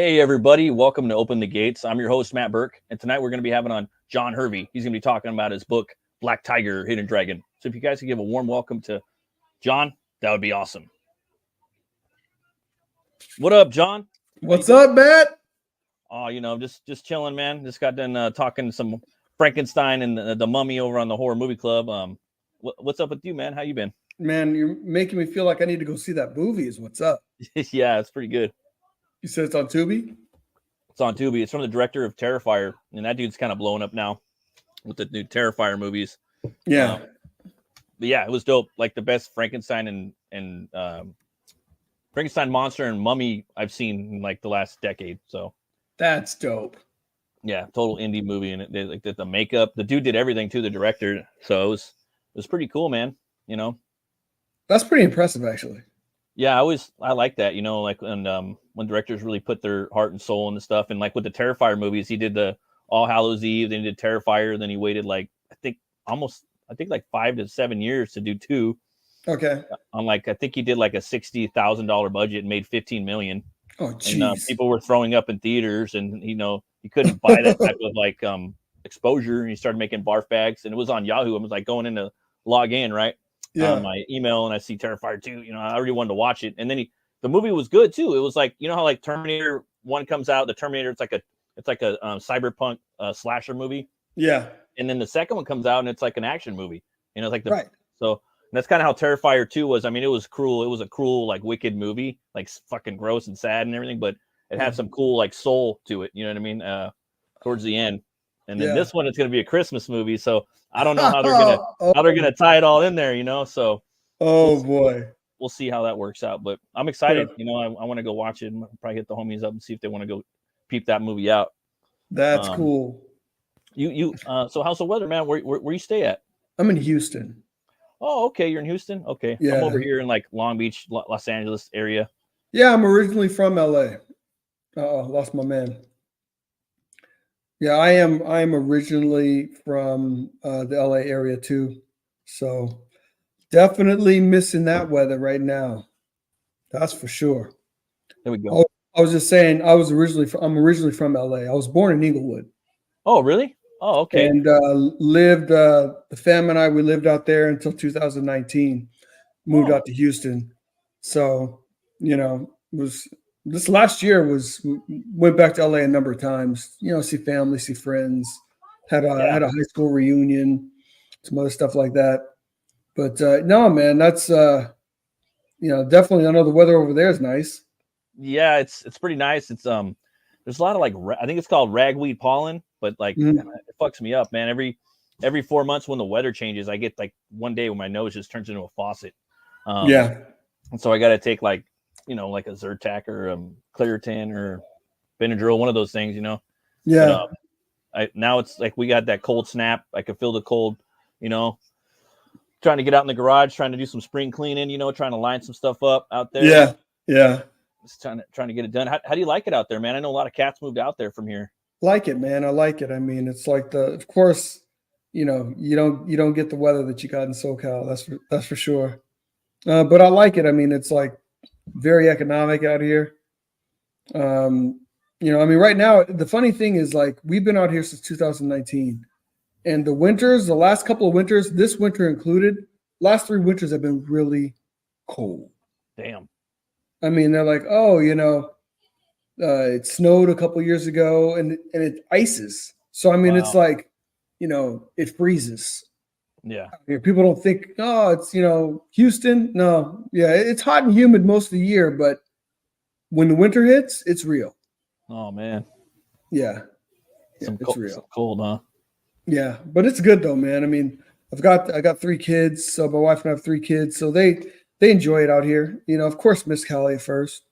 Hey, everybody. Welcome to Open the Gates. I'm your host, Matt Burke. And tonight we're going to be having on John Hervey. He's going to be talking about his book, Black Tiger, Hidden Dragon. So if you guys could give a warm welcome to John, that would be awesome. What up, John? What's up, Matt? Oh, just chilling, man. Just got done talking some Frankenstein and the Mummy over on the Horror Movie Club. What's up with you, man? How you been? Man, you're making me feel like I need to go see that movie is what's up. Yeah, it's pretty good. You said it's on Tubi? It's on Tubi. It's from the director of Terrifier, and that dude's kind of blowing up now with the new Terrifier movies. Yeah. But yeah, it was dope. Like the best Frankenstein and Frankenstein monster and mummy I've seen in like the last decade. So that's dope. Yeah, total indie movie, and they like the makeup. The dude did everything to the director, so it was pretty cool, man. That's pretty impressive, actually. Yeah, I like that. Like when directors really put their heart and soul into stuff, and like with the Terrifier movies, he did the All Hallows Eve, then he did Terrifier, then he waited like I think 5 to 7 years to do 2. Okay. On I think he did like a $60,000 budget and made $15 million. Oh, jeez. And people were throwing up in theaters, and you couldn't buy that type of exposure. And he started making barf bags, and it was on Yahoo. I was like going in to log in, right? Yeah. My email, and I see Terrifier 2. I already wanted to watch it, and then the movie was good too. It was like how like Terminator 1 comes out. The Terminator, it's like a cyberpunk slasher movie. Yeah. And then the second one comes out, and it's like an action movie. It's like right. So that's kind of how Terrifier 2 was. I mean, it was cruel. It was a cruel, like wicked movie, like fucking gross and sad and everything. But it had some cool like soul to it. You know what I mean? Towards the end. And then this one, it's going to be a Christmas movie. So I don't know how they're gonna tie it all in there. So boy, we'll see how that works out. But I'm excited. Yeah. I want to go watch it and probably hit the homies up and see if they want to go peep that movie out. That's cool. So how's the weather, man? Where you stay at? I'm in Houston. Oh, okay. You're in Houston. Okay. Yeah. I'm over here in like Long Beach, Los Angeles area. Yeah, I'm originally from LA. Lost my man. Yeah, I am originally from the LA area too. So definitely missing that weather right now. That's for sure. There we go. I was just saying I'm originally from LA. I was born in Inglewood. Oh, really? Oh, okay. And lived the fam and I, we lived out there until 2019. Moved out to Houston. So, this last year went back to LA a number of times, see family, see friends, had a high school reunion, some other stuff like that. But no, man, that's definitely. I know the weather over there is nice. Yeah, it's pretty nice. It's there's a lot of like I think it's called ragweed pollen, but like it fucks me up, man. Every 4 months when the weather changes, I get like one day when my nose just turns into a faucet. And so I got to take like a Zyrtec or Claritin or Benadryl, one of those things, Yeah. But, now it's like we got that cold snap. I could feel the cold, trying to get out in the garage, trying to do some spring cleaning, trying to line some stuff up out there. Yeah. Yeah. Just trying to get it done. How do you like it out there, man? I know a lot of cats moved out there from here. Like it, man. I like it. I mean, it's like of course, you don't get the weather that you got in SoCal. That's for sure. But I like it. I mean, it's like very economic out here. I mean, right now, the funny thing is like we've been out here since 2019, and the last couple of winters, this winter included, last 3 winters have been really cold. Damn. I mean, they're like, it snowed a couple years ago and it ices. So, I mean, It's like, it freezes. Yeah. People don't think, it's, Houston. No. Yeah. It's hot and humid most of the year, but when the winter hits, it's real. Oh, man. Yeah. It's real. Some cold, huh? Yeah. But it's good though, man. I mean, I got 3 kids. So my wife and I have 3 kids. So they enjoy it out here. Of course, miss Cali at first.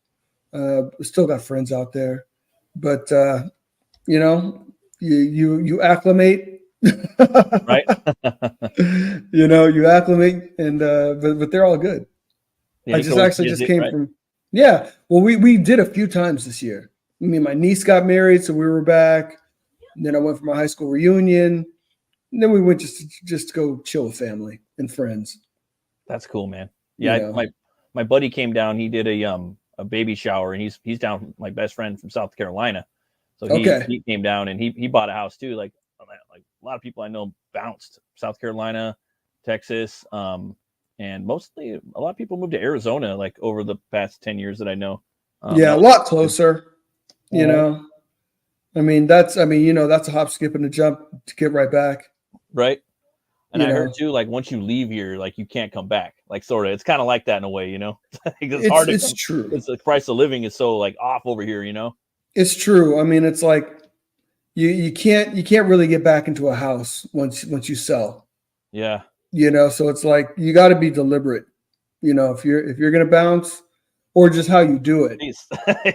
Still got friends out there, but you acclimate, right? You acclimate, and but they're all good. Yeah, I just came from. Yeah, well, we did a few times this year. I mean, my niece got married, so we were back. And then I went for my high school reunion. And then we went just to go chill with family and friends. That's cool, man. Yeah, my buddy came down. He did a a baby shower, and he's down, my best friend from South Carolina. So he came down and he bought a house too. Like a lot of people I know bounced South Carolina, Texas, and mostly a lot of people moved to Arizona like over the past 10 years that I know. A lot closer, you know. I mean, that's a hop, skip, and a jump to get right back. Right. And I heard too, like once you leave here, like you can't come back. Like sort of, it's kind of like that in a way, you know. It's hard. It's true. It's the price of living is so like off over here, you know. It's true. I mean, it's like you can't really get back into a house once you sell. Yeah. You know, so it's like you got to be deliberate. You know, if you're gonna bounce, or just how you do it.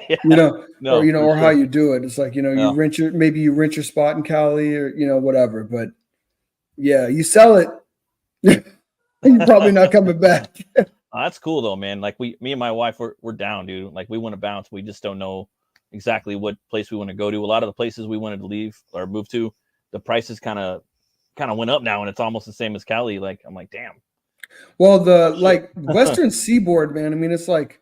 Yeah. You know, or sure. how you do it. It's like, you know, you rent your spot in Cali, or you know, whatever. But yeah, you sell it, you're probably not coming back. That's cool though, man. Like me and my wife, we're down, dude. Like we want to bounce. We just don't know exactly what place we want to go to. A lot of the places we wanted to leave or move to, the prices kind of went up now, and it's almost the same as Cali. Like I'm like, damn. Well, the like Western Seaboard, man. I mean, it's like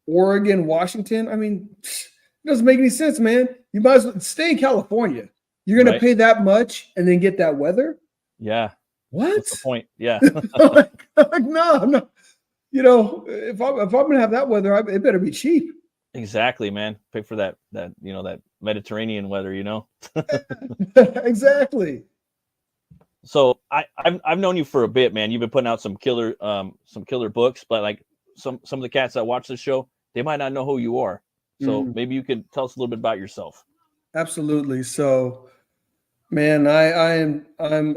Oregon, Washington. I mean, it doesn't make any sense, man. You might as well stay in California. You're gonna pay that much and then get that weather. Yeah. What? What's the point? Yeah. No. You know, if I'm gonna have that weather, it better be cheap. Exactly, man. Pay for that you know, that Mediterranean weather, you know. Exactly. So I've known you for a bit, man. You've been putting out some killer books, but like some of the cats that watch the show, they might not know who you are. So maybe you could tell us a little bit about yourself. Absolutely. So, man, I'm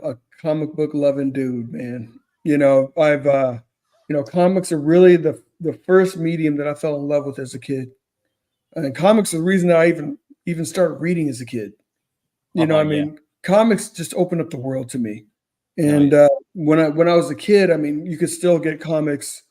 a comic book loving dude, man. You know, I've comics are really the first medium that I fell in love with as a kid. And comics are the reason that I even started reading as a kid. You know, I mean, comics just opened up the world to me. And when I was a kid, I mean, you could still get comics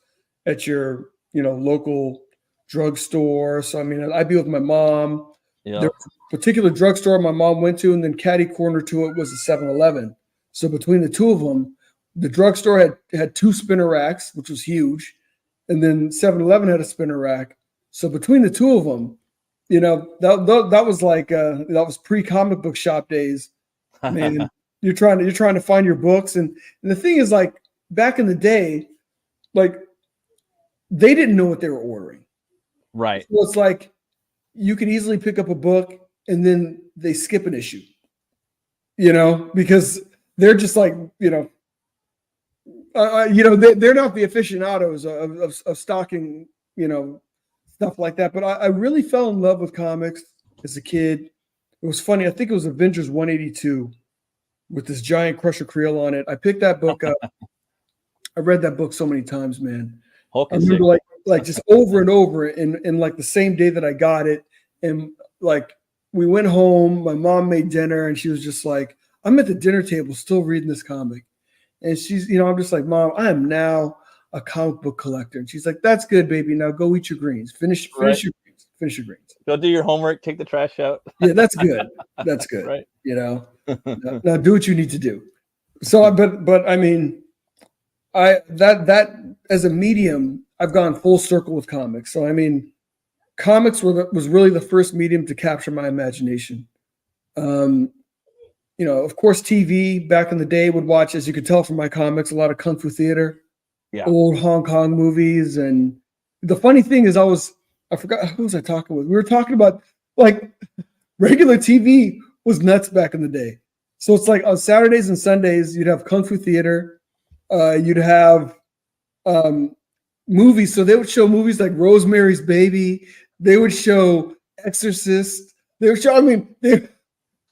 at your, you know, local drugstore. So I mean, I'd be with my mom. Yeah. There was a particular drugstore my mom went to, and then catty corner to it was a 7-Eleven. So between the two of them, the drugstore had two spinner racks, which was huge, and then 7-Eleven had a spinner rack. So between the two of them, you know, that was like that was pre-comic book shop days. Man, you're trying to find your books, and the thing is, like back in the day, like they didn't know what they were ordering. Right. So it's like you could easily pick up a book and then they skip an issue, you know, because they're just like, you know, they're not the aficionados of stocking, you know, stuff like that. But I really fell in love with comics as a kid. It was funny. I think it was Avengers 182 with this giant Crusher Creel on it. I picked that book up. I read that book so many times, man. Hulk I remember like just over and over in like the same day that I got it. And like we went home, my mom made dinner, and she was just like, I'm at the dinner table still reading this comic. And she's, you know, I'm just like, Mom, I am now a comic book collector. And she's like, that's good, baby. Now go eat your greens. Finish your greens. Go do your homework, take the trash out. Yeah, that's good. That's good. Right. You know, now do what you need to do. So, but I mean, that as a medium, I've gone full circle with comics. So, I mean, comics was really the first medium to capture my imagination. You know, of course, TV back in the day would watch, as you could tell from my comics, a lot of Kung Fu theater, old Hong Kong movies. And the funny thing is I forgot, who was I talking with? We were talking about like regular TV was nuts back in the day. So it's like on Saturdays and Sundays, you'd have Kung Fu theater. You'd have movies. So they would show movies like Rosemary's Baby. They would show Exorcist. They would show, I mean, you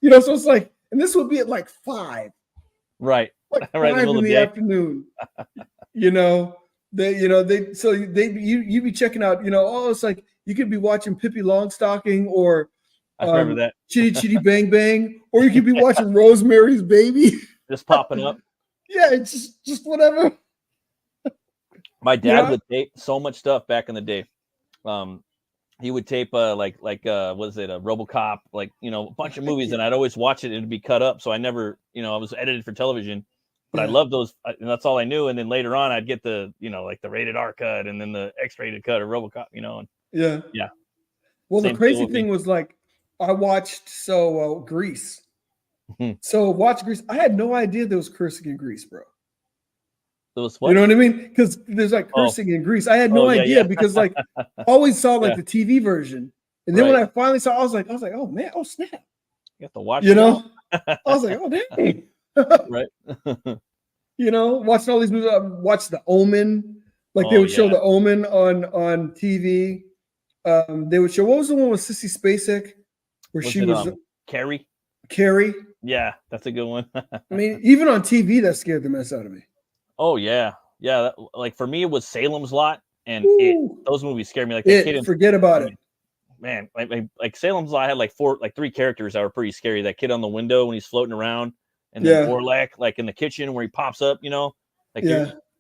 know, so it's like, and this would be at like 5. Right. Like right 5 in the afternoon. You know, you'd be checking out, you know, oh, it's like you could be watching Pippi Longstocking or I remember that. Chitty Chitty Bang Bang, or you could be watching Rosemary's Baby. Just popping up. Yeah, it's just whatever. My dad would tape so much stuff back in the day. He would tape like was it a RoboCop, like, you know, a bunch of movies, and I'd always watch it and it'd be cut up. So I never, you know, I was edited for television, but I loved those, and that's all I knew. And then later on I'd get the, you know, like the rated R cut and then the X-rated cut of RoboCop, you know. And Yeah. Yeah. Well, Same the crazy with me. thing was like, I watched Grease. Mhm. So watch Grease. I had no idea there was cursing in Grease, bro. It was what? You know what I mean? Because there's like Oh. cursing in Grease. I had Oh, no yeah, idea yeah. because like I always saw like Yeah. the TV version, and then when Right. I finally saw, I was like, oh man, oh snap. You have to watch You it know, now. I was like, oh dang. Right. You know, watching all these movies. I watched The Omen. Like they Oh, would show yeah. The Omen on TV. They would show, what was the one with Sissy Spacek where Was she it was Carrie? Carrie? Yeah, that's a good one. I mean, even on TV, that scared the mess out of me. Oh yeah, yeah. Like for me, it was Salem's Lot and Ooh. Those movies scared me. Like that kid. Forget about it. Man, like Salem's Lot had like three characters that were pretty scary. That kid on the window when he's floating around, and then Orlac like in the kitchen where he pops up. You know, like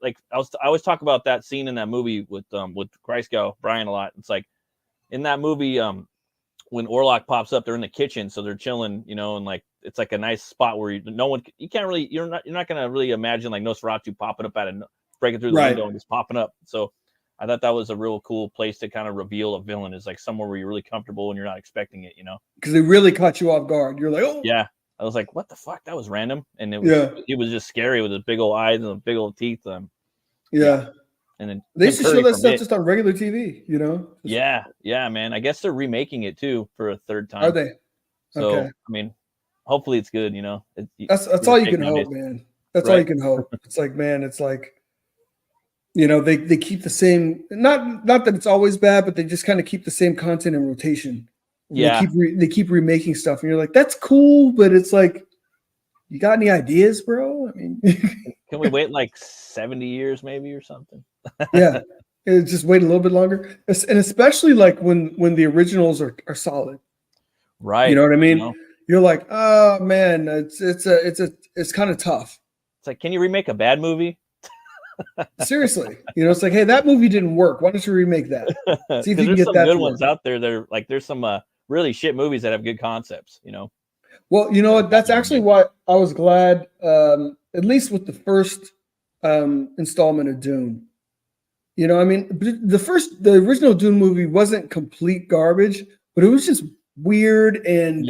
like I always talk about that scene in that movie with Christgau, Brian a lot. It's like in that movie, when Orlac pops up, they're in the kitchen, so they're chilling, you know, and like it's like a nice spot where you can't really, you're not gonna really imagine like Nosferatu popping up breaking through the window and just popping up. So I thought that was a real cool place to kind of reveal a villain, is like somewhere where you're really comfortable and you're not expecting it, you know? Because they really caught you off guard. You're like, oh yeah. I was like, what the fuck? That was random, and it was just scary with his big old eyes and the big old teeth. Yeah. And then they used to show that stuff just on regular TV, you know? Yeah, man. I guess they're remaking it too for a third time. Are they? So okay. I mean, hopefully it's good, you know. That's all you can hope, man. That's all you can hope. It's like, man, it's like, you know, they keep the same, not that it's always bad, but they just kind of keep the same content in rotation. Yeah. They keep remaking stuff, and you're like, that's cool, but it's like, you got any ideas, bro? I mean, can we wait like 70 years maybe or something? Yeah, just wait a little bit longer, and especially like when the originals are solid, right? You know what I mean? You're like, oh man, it's kind of tough. It's like, can you remake a bad movie? Seriously, you know, it's like, hey, that movie didn't work. Why don't you remake that? See if you can get some good ones out there. They're like, there's some really shit movies that have good concepts, you know. Well, you know what? That's actually why I was glad, at least with the first installment of Dune. You know, I mean, the original Dune movie wasn't complete garbage, but it was just weird, and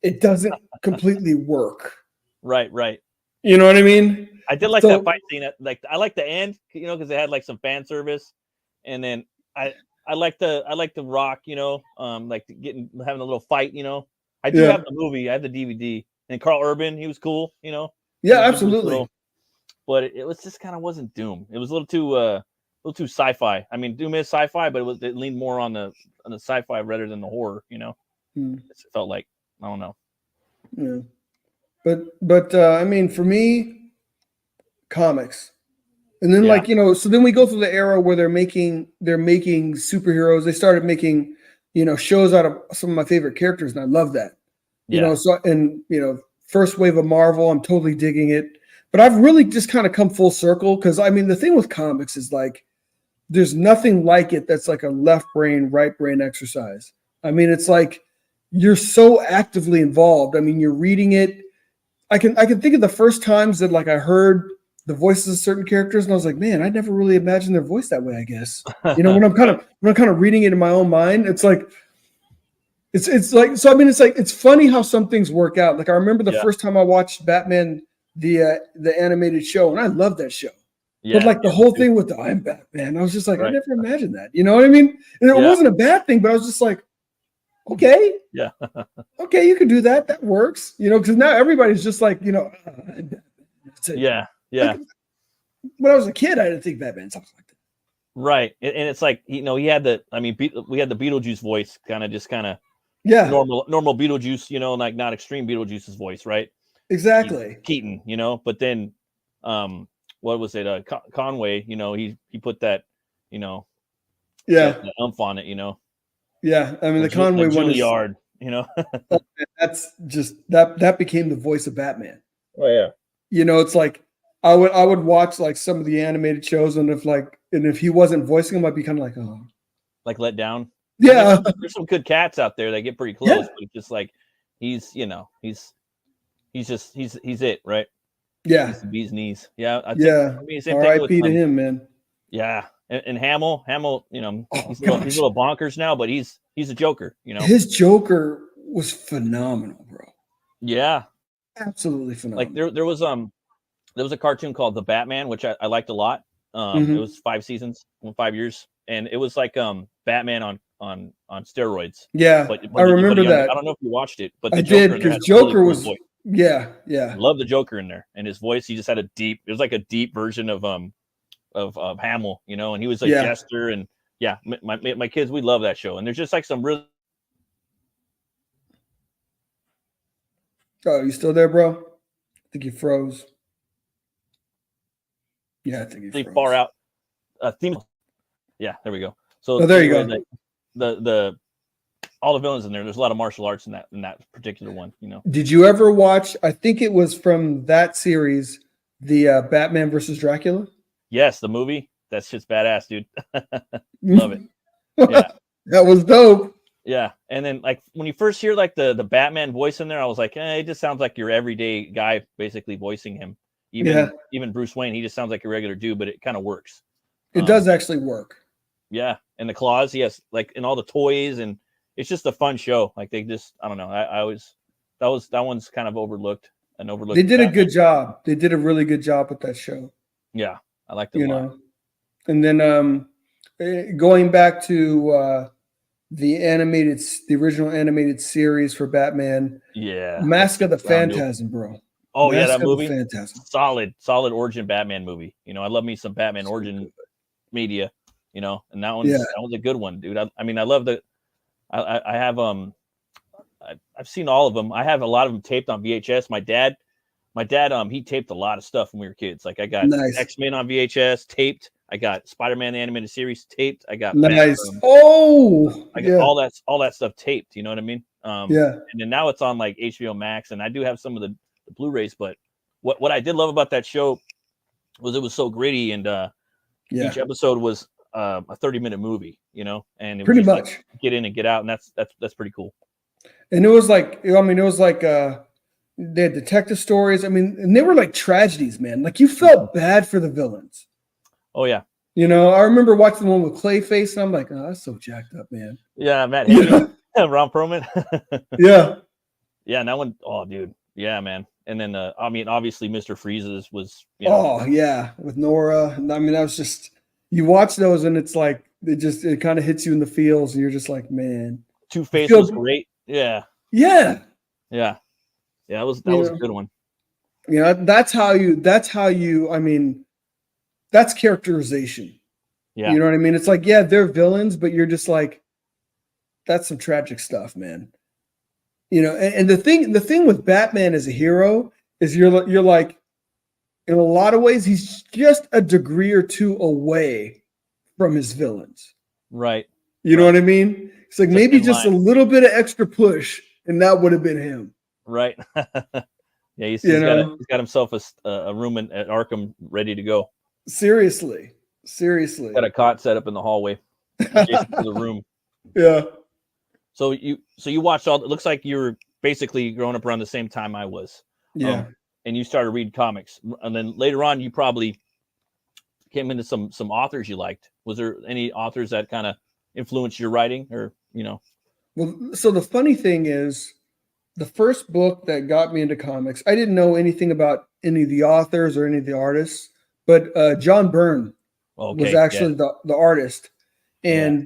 it doesn't completely work. Right. You know what I mean? I did like that fight scene. Like, I like the end, you know, because it had like some fan service, and then I like the Rock, you know, like having a little fight, you know. I do have the movie. I have the DVD, and Carl Urban, he was cool, you know. Yeah, absolutely. But it was just kind of wasn't Doom. It was a little too sci-fi. I mean, Doom is sci-fi, but it leaned more on the sci-fi rather than the horror, you know. It felt like, I don't know. Yeah, but I mean, for me, comics, and then like, you know, so then we go through the era where they're making superheroes. They started making, you know, shows out of some of my favorite characters, and I love that. You know, so, and you know, first wave of Marvel, I'm totally digging it. But I've really just kind of come full circle, because I mean, the thing with comics is like, there's nothing like it that's like a left brain, right brain exercise. I mean, it's like you're so actively involved. I mean, you're reading it. I can think of the first times that like I heard the voices of certain characters, and I was like, man, I never really imagined their voice that way, I guess. You know, when I'm kind of reading it in my own mind, it's like it's like, so I mean, it's like, it's funny how some things work out. Like I remember the first time I watched Batman, the animated show, and I loved that show. But like the whole thing with the I'm Batman, I was just like, I never imagined that. You know what I mean? And it wasn't a bad thing, but I was just like, okay, okay, you can do that. That works. You know, because now everybody's just like, you know, yeah. Like, when I was a kid, I didn't think Batman sounds like that. Right, and it's like, you know, we had the Beetlejuice voice, kind of normal Beetlejuice, you know, like not extreme Beetlejuice's voice, right? Exactly. Keaton, you know, but then what was it? Conway, you know, he put that, you know, that umph on it, you know. Yeah, I mean the Conway one is Juilliard, you know. That's just that became the voice of Batman. Oh yeah. You know, it's like I would watch like some of the animated shows, and if he wasn't voicing him, I'd be kind of like, oh, like let down. Yeah, there's some good cats out there that get pretty close, but just like he's it, right? Yeah, he's the bee's knees. Yeah, R.I.P. to him, man. Yeah, And Hamill, you know, he's a little bonkers now, but he's a Joker, you know. His Joker was phenomenal, bro. Yeah, absolutely phenomenal. Like there was a cartoon called The Batman, which I liked a lot. It was 5 seasons, 5 years, and it was like Batman on steroids. Yeah, but I remember that. I don't know if you watched it, but I did, because Joker really was yeah. I love the Joker in there, and his voice. He just had it was like a deep version of Hamill, you know, and he was a jester, and my kids, we love that show, and there's just like some really. Oh, you still there, bro? I think you froze. Yeah, I think you froze. Far out theme. Yeah, there we go. So there you go. The all the villains in there. There's a lot of martial arts in that particular one. You know. Did you ever watch? I think it was from that series, the Batman versus Dracula. Yes, the movie. That shit's badass, dude. Love it. Yeah, that was dope. Yeah, and then like when you first hear like the Batman voice in there, I was like, it just sounds like your everyday guy basically voicing him. Even Bruce Wayne, he just sounds like a regular dude, but it kind of works. It does actually work. Yeah, and the claws, yes, like and all the toys, and it's just a fun show. Like they just, I don't know, I always that one's kind of overlooked. They did a good job. They did a really good job with that show. Yeah, I liked it a lot. And then going back to the original animated series for Batman. Yeah, Mask of the Phantasm, bro. Oh yeah, that movie. Solid origin Batman movie. You know, I love me some Batman origin media. You know, and that was a good one, dude. I mean, I love the. I have I've seen all of them. I have a lot of them taped on VHS. My dad, he taped a lot of stuff when we were kids. Like I got X-Men on VHS taped. I got Spider-Man the animated series taped. I got I got all that stuff taped. You know what I mean? And then now it's on like HBO Max, and I do have some of the Blu-rays. But what I did love about that show was it was so gritty, and each episode was a 30-minute movie. You know, and it pretty was much like, get in and get out, and that's pretty cool. And it was like, I mean, it was like they had detective stories. I mean, and they were like tragedies, man. Like you felt bad for the villains. Oh yeah. You know, I remember watching the one with Clayface, and I'm like, oh, that's so jacked up, man. Yeah, Matt Hagen, Ron Perlman. Yeah, and that one, oh, dude, yeah, man. And then, I mean, obviously, Mr. Freeze's was, oh yeah, with Nora. I mean, that was just you watch those, and it's like it kind of hits you in the feels, and you're just like, man. Two-Face was great. Yeah. That was a good one. You know, that's how you. I mean. That's characterization. Yeah. You know what I mean? It's like, yeah, they're villains, but you're just like, that's some tragic stuff, man. You know, and the thing with Batman as a hero is you're like, in a lot of ways, he's just a degree or two away from his villains. Right. You know what I mean? It's like maybe just a little bit of extra push, and that would have been him. Right. Yeah, he's got himself a room at Arkham ready to go. Seriously. Got a cot set up in the hallway adjacent to the room. Yeah. So you watched all. It looks like you were basically growing up around the same time I was. Yeah. And you started reading comics, and then later on, you probably came into some authors you liked. Was there any authors that kind of influenced your writing, or you know? Well, so the funny thing is, the first book that got me into comics, I didn't know anything about any of the authors or any of the artists. But John Byrne was actually the artist, and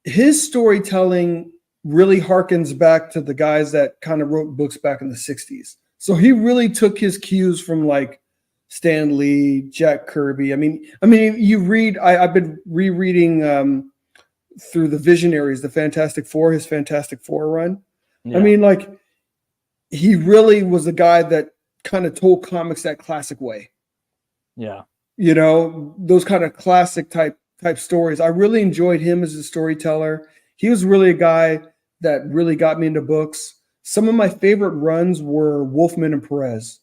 his storytelling really harkens back to the guys that kind of wrote books back in the 60s. So he really took his cues from like Stan Lee, Jack Kirby. I mean, you read. I've been rereading through the Visionaries, the Fantastic Four, his Fantastic Four run. Yeah. I mean, like he really was the guy that kind of told comics that classic way. Yeah. You know, those kind of classic type stories. I really enjoyed him as a storyteller. He was really a guy that really got me into books. Some of my favorite runs were Wolfman and Perez.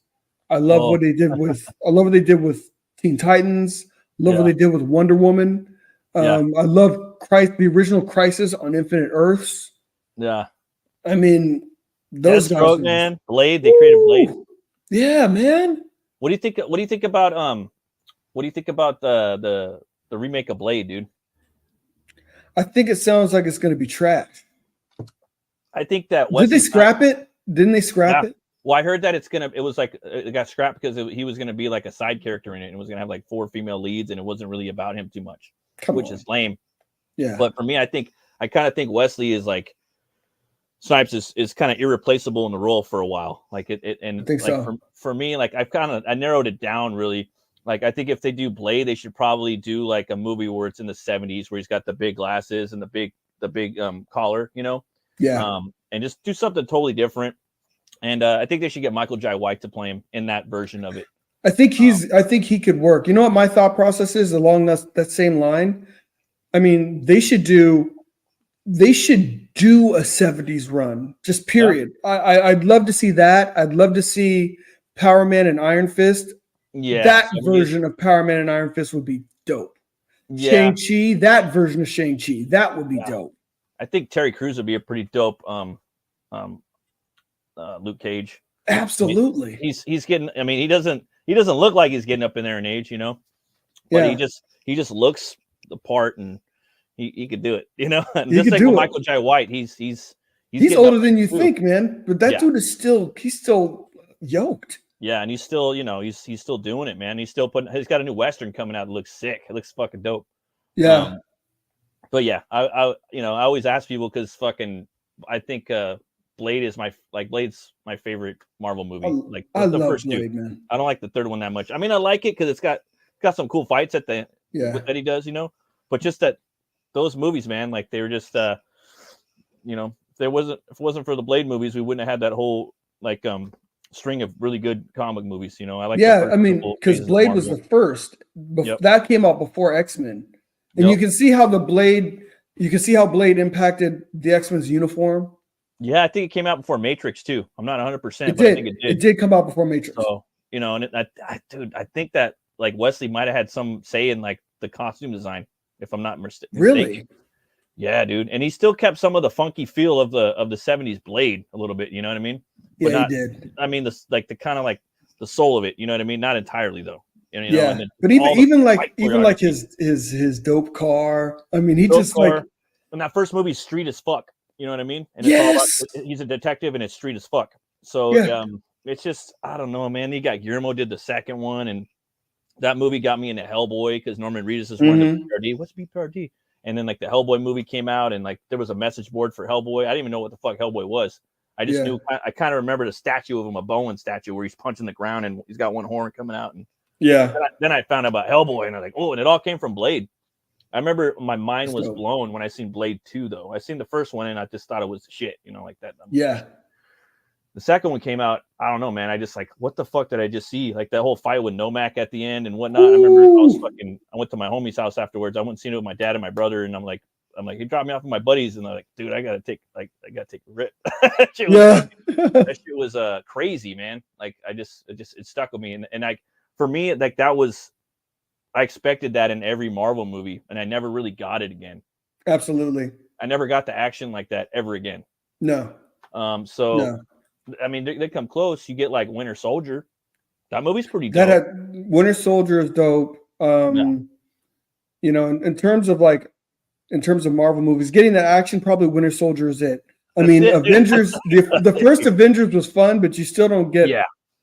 I love what they did with Teen Titans. Love what they did with Wonder Woman. I love the original Crisis on Infinite Earths. Yeah. I mean, those guys. Man, Blade. They created Blade. Yeah, man. What do you think about the remake of Blade, dude. I think it sounds like it's going to be trash. I think that did they scrap it? Didn't they scrap it? Well, I heard that it got scrapped because he was going to be like a side character in it and it was going to have like 4 female leads and it wasn't really about him too much, which is lame. Yeah. But for me, I kind of think Wesley is like Snipes is kind of irreplaceable in the role for a while. Like I think like so. For me, like I narrowed it down really. Like I think if they do Blade, they should probably do like a movie where it's in the 70s where he's got the big glasses and the big collar, you know? Yeah. And just do something totally different. And I think they should get Michael Jai White to play him in that version of it. I think he could work. You know what my thought process is along that same line? I mean, they should do a 70s run, just period. Yeah. I'd love to see that. I'd love to see Power Man and Iron Fist. Yeah. That version of Power Man and Iron Fist would be dope. Yeah. Shang-Chi, that version of Shang-Chi, that would be dope. I think Terry Crews would be a pretty dope Luke Cage. Absolutely. I mean, he's getting, I mean, he doesn't look like he's getting up in there in age, you know. But he just looks the part and he could do it, you know. Just like with Michael Jai White, he's older than you think, man. But that dude is still yoked. Yeah, and he's still, you know, he's still doing it, man. He's got a new Western coming out that looks sick. It looks fucking dope. Yeah. But yeah, I always ask people because fucking I think Blade's my favorite Marvel movie. Like I the love first Blade, two. man. I don't like the third one that much. I mean, I like it because it's got some cool fights that he does, you know. But just that those movies, man, like they were just you know, if it wasn't for the Blade movies, we wouldn't have had that whole like string of really good comic movies, you know. I like I mean, because Blade was the first. That came out before X-Men. And you can see how Blade impacted the X-Men's uniform. Yeah, I think it came out before Matrix too. I'm not 100%, but I think it did. It did come out before Matrix. So, you know, and I think that like Wesley might have had some say in like the costume design, if I'm not mistaken. Really? Yeah, dude. And he still kept some of the funky feel of the 70s Blade a little bit, you know what I mean? Yeah, he did. I mean, the kind of like the soul of it, you know what I mean? Not entirely though. You know, yeah, but even like his dope car. I mean, he just like in that first movie, street as fuck. You know what I mean? And it's all about, he's a detective and it's street as fuck. So it's just I don't know, man. You got Guillermo did the second one, and that movie got me into Hellboy because Norman Reedus is one of the BPRD. What's BPRD? And then like the Hellboy movie came out, and like there was a message board for Hellboy. I didn't even know what the fuck Hellboy was. I just knew. I kind of remembered a statue of him, a Bowen statue, where he's punching the ground and he's got one horn coming out. And then I found out about Hellboy, and I was like, oh, and it all came from Blade. I remember my mind was blown when I seen Blade 2, though. I seen the first one, and I just thought it was shit, you know, like that. Yeah. The second one came out. I don't know, man. I just like, what the fuck did I just see? Like that whole fight with Nomak at the end and whatnot. Ooh. I remember I went to my homie's house afterwards. I went and seen it with my dad and my brother, and I'm like, he dropped me off with my buddies, and they're like, dude, I gotta take a rip. That shit was crazy, man. Like it stuck with me, and like for me, like that was. I expected that in every Marvel movie, and I never really got it again. Absolutely. I never got the action like that ever again. No. I mean, they come close. You get like Winter Soldier. That movie's pretty dope. That had Winter Soldier is dope. You know, in terms of Marvel movies, getting that action, probably Winter Soldier is it. Avengers, the first Avengers was fun, but you still don't get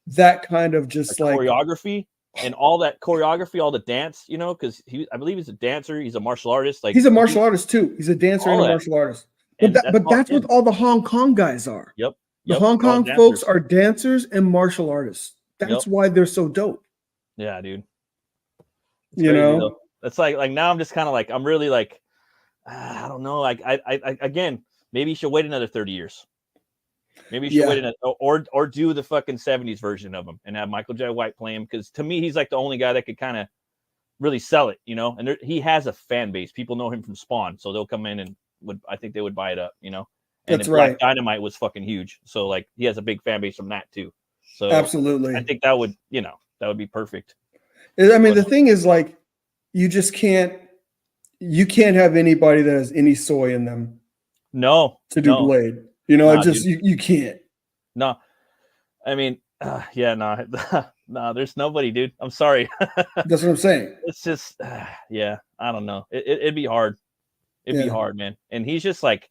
that kind of just like choreography. And all that choreography, all the dance, you know, because I believe he's a dancer. He's a martial artist. Like he's a martial artist too. He's a dancer and a martial artist. But that's what all the Hong Kong guys are. Yep. The Hong Kong folks are dancers and martial artists. That's why they're so dope. Yeah, dude. It's crazy, know, though. It's like now I'm just kind of like I'm really like I don't know. Like I again, maybe you should wait another 30 years. Maybe you should wait or do the fucking 70s version of him and have Michael Jai White play him, because to me he's like the only guy that could kind of really sell it, you know. And he has a fan base. People know him from Spawn, so they'll come in and I think they would buy it up, you know. And that's right. Black Dynamite was fucking huge, so like he has a big fan base from that too. So absolutely, I think that would be perfect. I mean, the thing is, like, you just can't have anybody that has any soy in them. No, to do Blade. You know, you can't. No, I mean, Yeah, no, no, there's nobody, dude. I'm sorry. That's what I'm saying. It's just, yeah, I don't know. It'd be hard. It'd be hard, man. And he's just like,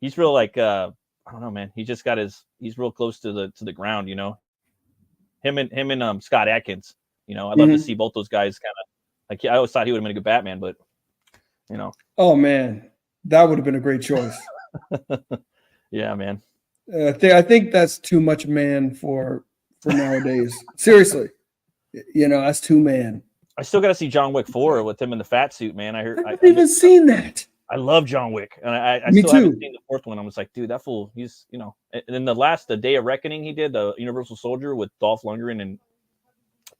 he's real like, I don't know, man. He just got he's real close to the ground, you know. Him and Scott Adkins, you know. I'd love to see both those guys kind of like. I always thought he would have been a good Batman, but you know. Oh man, that would have been a great choice. Yeah, man. I think that's too much man for nowadays. Seriously, you know, that's too man. I still got to see John Wick 4 with him in the fat suit, man. I haven't even seen that. I love John Wick, and I Me still too. haven't seen the fourth one. I was like, dude, that fool, he's, you know. And then the Day of Reckoning he did, the Universal Soldier with Dolph Lundgren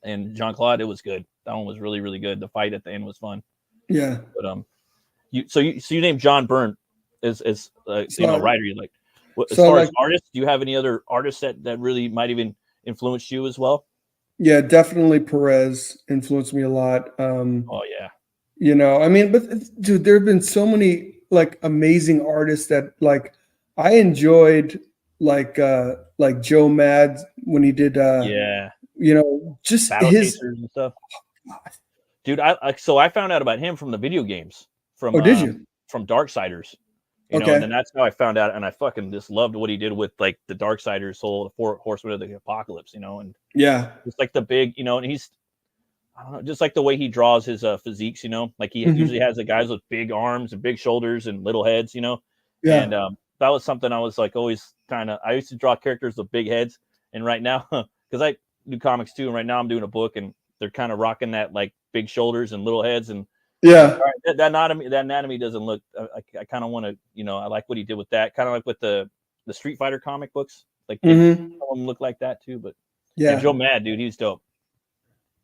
and Jean-Claude, it was good. That one was really, really good. The fight at the end was fun. Yeah. But you named John Byrne as you know, writer you like. As far as artists, do you have any other artists that really might even influence you as well? Yeah, definitely Perez influenced me a lot. Oh yeah. You know, I mean, but dude, there have been so many like amazing artists that like I enjoyed like Joe Mad when he did you know, just Battle his Chasers and stuff. Dude, I found out about him from the video games from did you? From Darksiders. You know, and then that's how I found out, and I fucking just loved what he did with like the Darksiders whole 4 Horsemen of the Apocalypse, you know, and it's like the big, you know, and he's, I don't know, just like the way he draws his physiques, you know, like he usually has the guys with big arms and big shoulders and little heads, you know, and that was something I was like always I used to draw characters with big heads, and right now, because I do comics too, and right now I'm doing a book, and they're kind of rocking that like big shoulders and little heads, and that anatomy doesn't look. I kind of want to, you know, I like what he did with that, kind of like with the Street Fighter comic books, like some of them look like that too. But yeah, Joe Mad, dude, he's dope.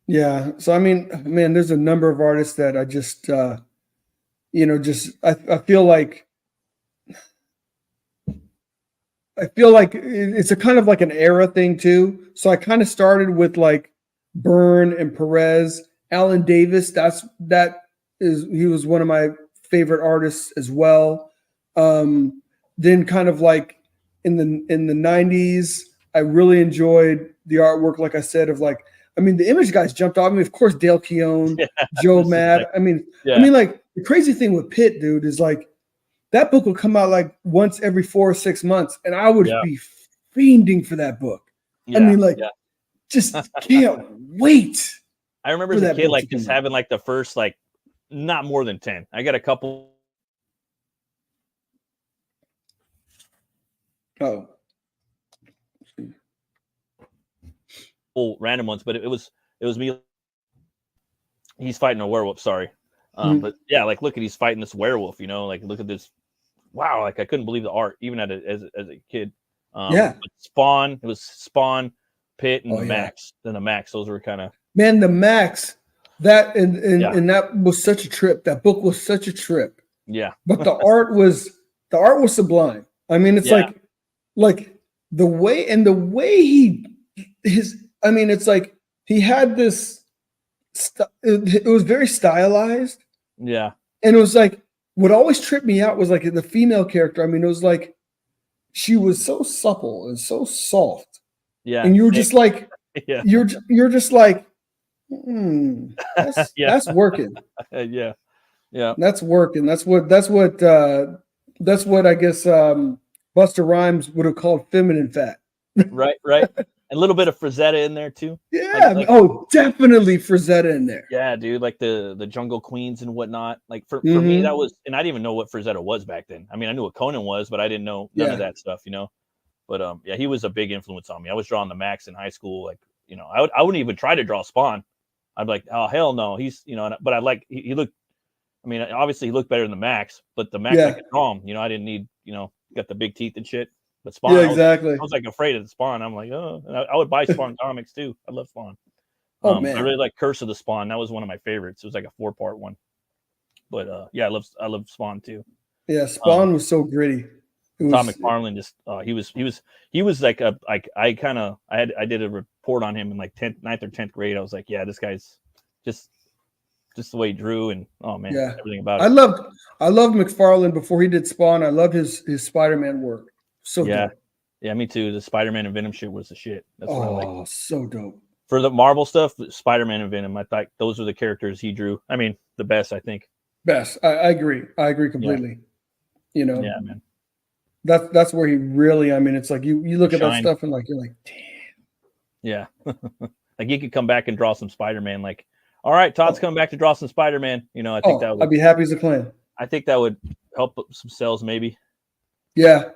Yeah, so I mean, man, there's a number of artists that I just, you know, I feel like it's a kind of like an era thing too. So I kind of started with like Byrne and Perez, Alan Davis. He was one of my favorite artists as well. Then kind of like in the 90s, I really enjoyed the artwork, like I said, of like, I mean, the Image guys jumped off. I mean, of course, Dale Keown, Joe Mad. I mean, like the crazy thing with Pitt, dude, is like that book would come out like once every 4 or 6 months, and I would be fiending for that book. I mean, like, just can't wait. I remember as a kid, like just having like the first like not more than 10. I got a couple. Oh. Random ones, but it was me. He's fighting a werewolf. Sorry, but yeah, like look at he's fighting this werewolf. You know, like look at this. Wow, like I couldn't believe the art even as a kid. Spawn. It was Spawn, Pitt, and the Max. Then the Max. Those were kind of the Max. That and that was such a trip. That book was such a trip. Yeah, but the art was sublime. I mean, it's like the way I mean, it's like he had this. It was very stylized. Yeah, and it was like what always tripped me out was like the female character. I mean, it was like she was so supple and so soft. Yeah, and you were just like, you're just like, that's working. Yeah, that's working. That's what I guess Busta Rhymes would have called feminine fat. Right. A little bit of Frazetta in there too. Yeah. Definitely Frazetta in there. Yeah, dude. Like the Jungle Queens and whatnot. Like for me, that was, and I didn't even know what Frazetta was back then. I mean, I knew what Conan was, but I didn't know none of that stuff, you know. But he was a big influence on me. I was drawing the Max in high school. Like, you know, I wouldn't even try to draw Spawn. I'd be like, oh hell no, he's, you know. But I like he looked. I mean, obviously he looked better than the Max, but the Max I could draw him. You know, I didn't need, you know, got the big teeth and shit. But Spawn, exactly. I was like afraid of the Spawn. I'm like, oh, and I would buy Spawn comics too. I love Spawn. Man, I really like Curse of the Spawn. That was one of my favorites. It was like a 4-part one. But I love Spawn too. Yeah, Spawn was so gritty. Tom McFarlane just he was like I did a report on him in like 9th or 10th grade. I was like, yeah, this guy's just the way he drew, and everything about it. I loved McFarlane before he did Spawn. I loved his Spider-Man work. So good. Yeah, me too. The Spider-Man and Venom shit was the shit. That's what I like. Oh, so dope. For the Marvel stuff, Spider-Man and Venom, I thought those are the characters he drew. I mean, the best, I think. Best. I agree. I agree completely. Yeah. You know, yeah, man. That's where he really. I mean, it's like you look at that Shine. stuff and like you're like, damn. Yeah, like he could come back and draw some Spider-Man. Like, all right, Todd's coming back to draw some Spider-Man. You know, I think that would. I'd be happy as a clam. I think that would help some sales, maybe. Yeah,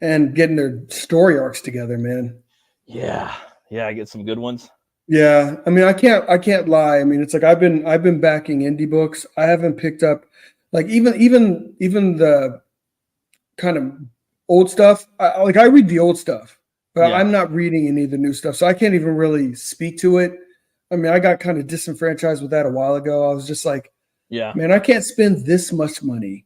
and getting their story arcs together, man. Yeah, I get some good ones. Yeah, I mean, I can't lie. I mean, it's like I've been backing indie books. I haven't picked up like even the kind of old stuff. I read the old stuff, but I'm not reading any of the new stuff, so I can't even really speak to it. I mean, I got kind of disenfranchised with that a while ago. I was just like, yeah, man, I can't spend this much money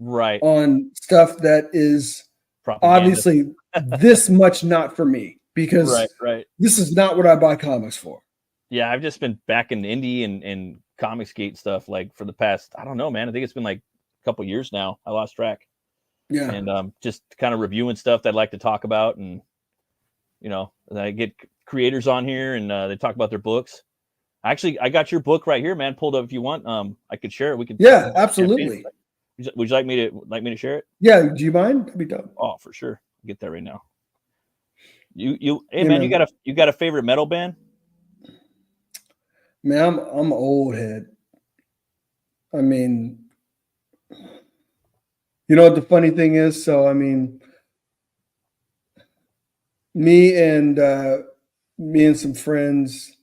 on stuff that is obviously this much not for me, because this is not what I buy comics for. Yeah, I've just been back in indie and Comicsgate stuff like for the past, I don't know, man. I think it's been like a couple years now. I lost track. Yeah. And just kind of reviewing stuff that I'd like to talk about. And, you know, I get creators on here and they talk about their books. Actually, I got your book right here, man, pulled up if you want. I could share it. We could. Yeah, absolutely. Would you like me to share it? Yeah. Do you mind? That'd be dope. Oh, for sure. I'll get that right now. Hey man, you got a favorite metal band? Man, I'm an old head. I mean, you know what the funny thing is? So I mean, me and some friends.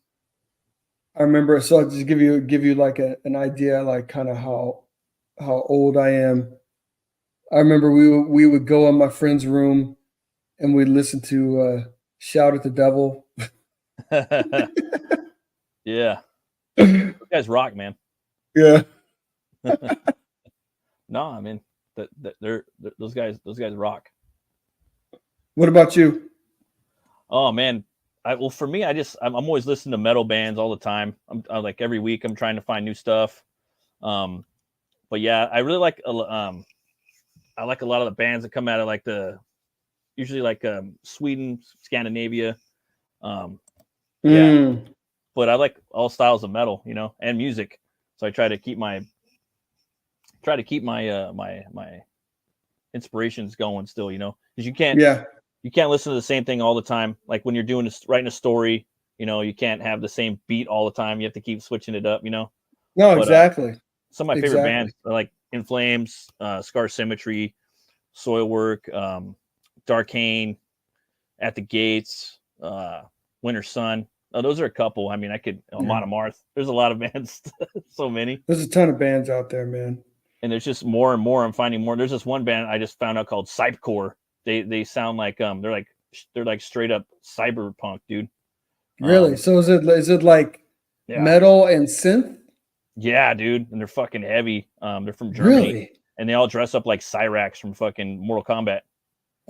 I remember. So I'll just give you like an idea, like kind of how old I am. I remember we would go in my friend's room and we'd listen to Shout at the Devil. Yeah. You guys rock, man. Yeah. No, I mean they're those guys rock. What about you? Oh man. Well, for me, I'm always listening to metal bands all the time. I'm like every week I'm trying to find new stuff. But yeah, I really like I like a lot of the bands that come out of like usually like Sweden, Scandinavia. Yeah. But I like all styles of metal, you know, and music. So I try to keep my my inspirations going still, you know, because you can't listen to the same thing all the time. Like when you're writing a story, you know, you can't have the same beat all the time. You have to keep switching it up, you know. No, exactly. Some of my favorite bands are like In Flames, Scar Symmetry, Soilwork, Darkane, At the Gates, Winter Sun. Oh, those are a couple. I mean, Amon Amarth. There's a lot of bands. So many. There's a ton of bands out there, man. And there's just more and more. I'm finding more. There's this one band I just found out called Cypcore. They sound like they're like straight up cyberpunk, dude. Really? So is it like metal and synth? Yeah, dude. And they're fucking heavy. They're from Germany. Really? And they all dress up like Cyrax from fucking Mortal Kombat.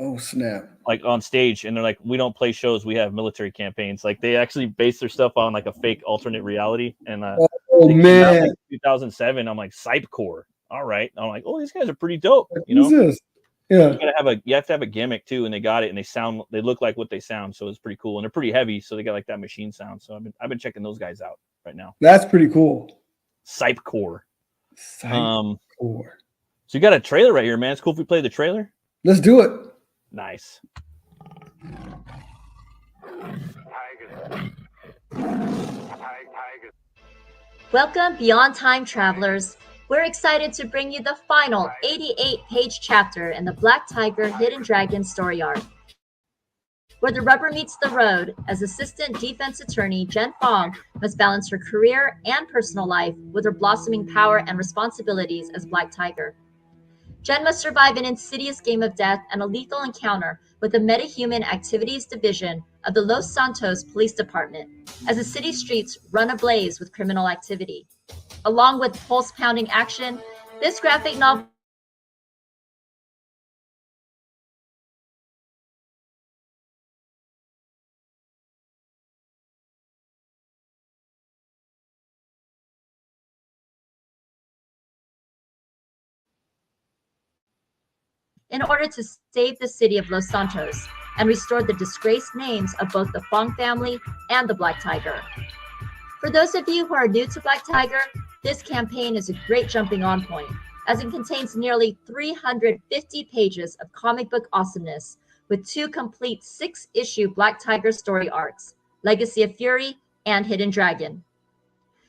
Oh, snap. Like on stage, and they're like, we don't play shows, we have military campaigns. Like they actually base their stuff on like a fake alternate reality. And man, like 2007, I'm like, Cypcore. All right. I'm like, oh, these guys are pretty dope. You know? This? Yeah. You have to have a gimmick too, and they got it, and they look like what they sound, so it's pretty cool. And they're pretty heavy, so they got like that machine sound. So I've been checking those guys out right now. That's pretty cool. Cypcore. Cypcore. So you got a trailer right here, man. It's cool if we play the trailer. Let's do it. Nice. Welcome, Beyond Time Travelers. We're excited to bring you the final 88-page chapter in the Black Tiger Hidden Dragon story arc, where the rubber meets the road as Assistant Defense Attorney Jen Fong must balance her career and personal life with her blossoming power and responsibilities as Black Tiger. Jen must survive an insidious game of death and a lethal encounter with the Metahuman Activities Division of the Los Santos Police Department as the city streets run ablaze with criminal activity. Along with pulse-pounding action, this graphic novel in order to save the city of Los Santos and restored the disgraced names of both the Fong family and the Black Tiger. For those of you who are new to Black Tiger, this campaign is a great jumping on point, as it contains nearly 350 pages of comic book awesomeness with 2 complete 6-issue Black Tiger story arcs, Legacy of Fury and Hidden Dragon.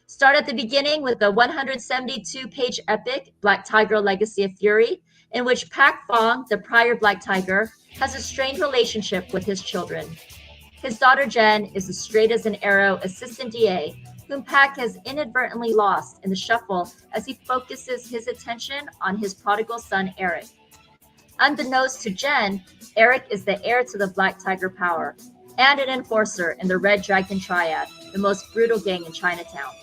Start at the beginning with the 172-page epic Black Tiger Legacy of Fury, in which Pak Fong, the prior Black Tiger, has a strained relationship with his children. His daughter Jen is a straight as an arrow assistant DA, whom Pak has inadvertently lost in the shuffle as he focuses his attention on his prodigal son Eric. Unbeknownst to Jen, Eric is the heir to the Black Tiger power and an enforcer in the Red Dragon Triad, the most brutal gang in Chinatown.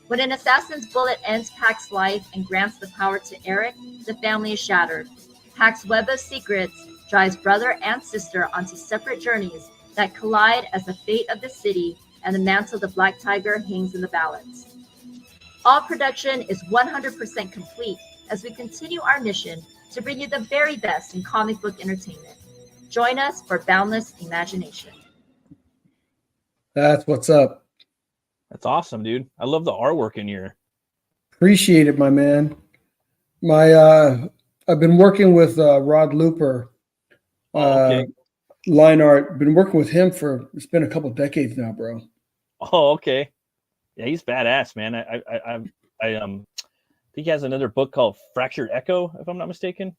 When an assassin's bullet ends Pak's life and grants the power to Eric, the family is shattered. Pak's web of secrets drives brother and sister onto separate journeys that collide as the fate of the city and the mantle of the Black Tiger hangs in the balance. All production is 100% complete as we continue our mission to bring you the very best in comic book entertainment. Join us for boundless imagination. That's what's up. That's awesome, dude. I love the artwork in here. Appreciate it, my man. I've been working with Rod Looper, okay. line art. Been working with him it's been a couple of decades now, bro. Oh, okay. Yeah, he's badass, man. I think he has another book called Fractured Echo, if I'm not mistaken.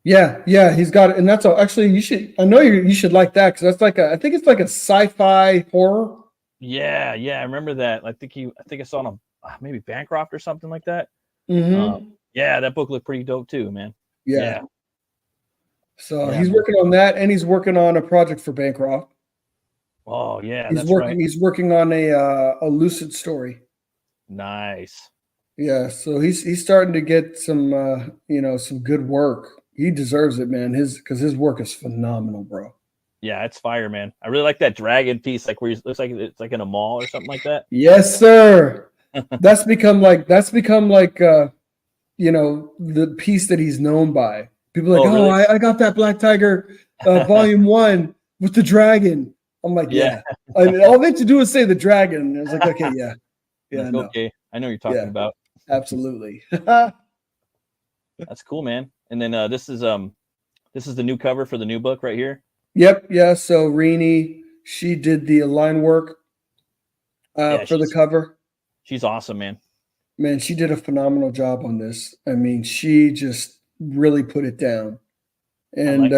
Yeah, he's got it, and that's actually you should. I know you should like that because that's I think it's like a sci-fi horror. Yeah, I remember that. I think I saw it on maybe Bancroft or something like that. Mm-hmm. Yeah, that book looked pretty dope too, man. Yeah. So he's working on that, and he's working on a project for Bancroft. Oh yeah, He's working on a Lucid story. Nice. Yeah, so he's starting to get some some good work. He deserves it, man. Because his work is phenomenal, bro. Yeah, it's fire, man. I really like that dragon piece, like where he looks like it's like in a mall or something like that. Yes, sir. That's become like the piece that he's known by. People are like, really? I got that Black Tiger volume 1 with the dragon. I'm like, yeah. I mean, all they have to do is say the dragon. And I was like, okay, yeah. Yeah, okay. I know what you're talking about. Absolutely. That's cool, man. And then this is the new cover for the new book right here. Yep. Yeah. So Rini, she did the line work for the cover. She's awesome, man. Man, she did a phenomenal job on this. I mean, she just really put it down. And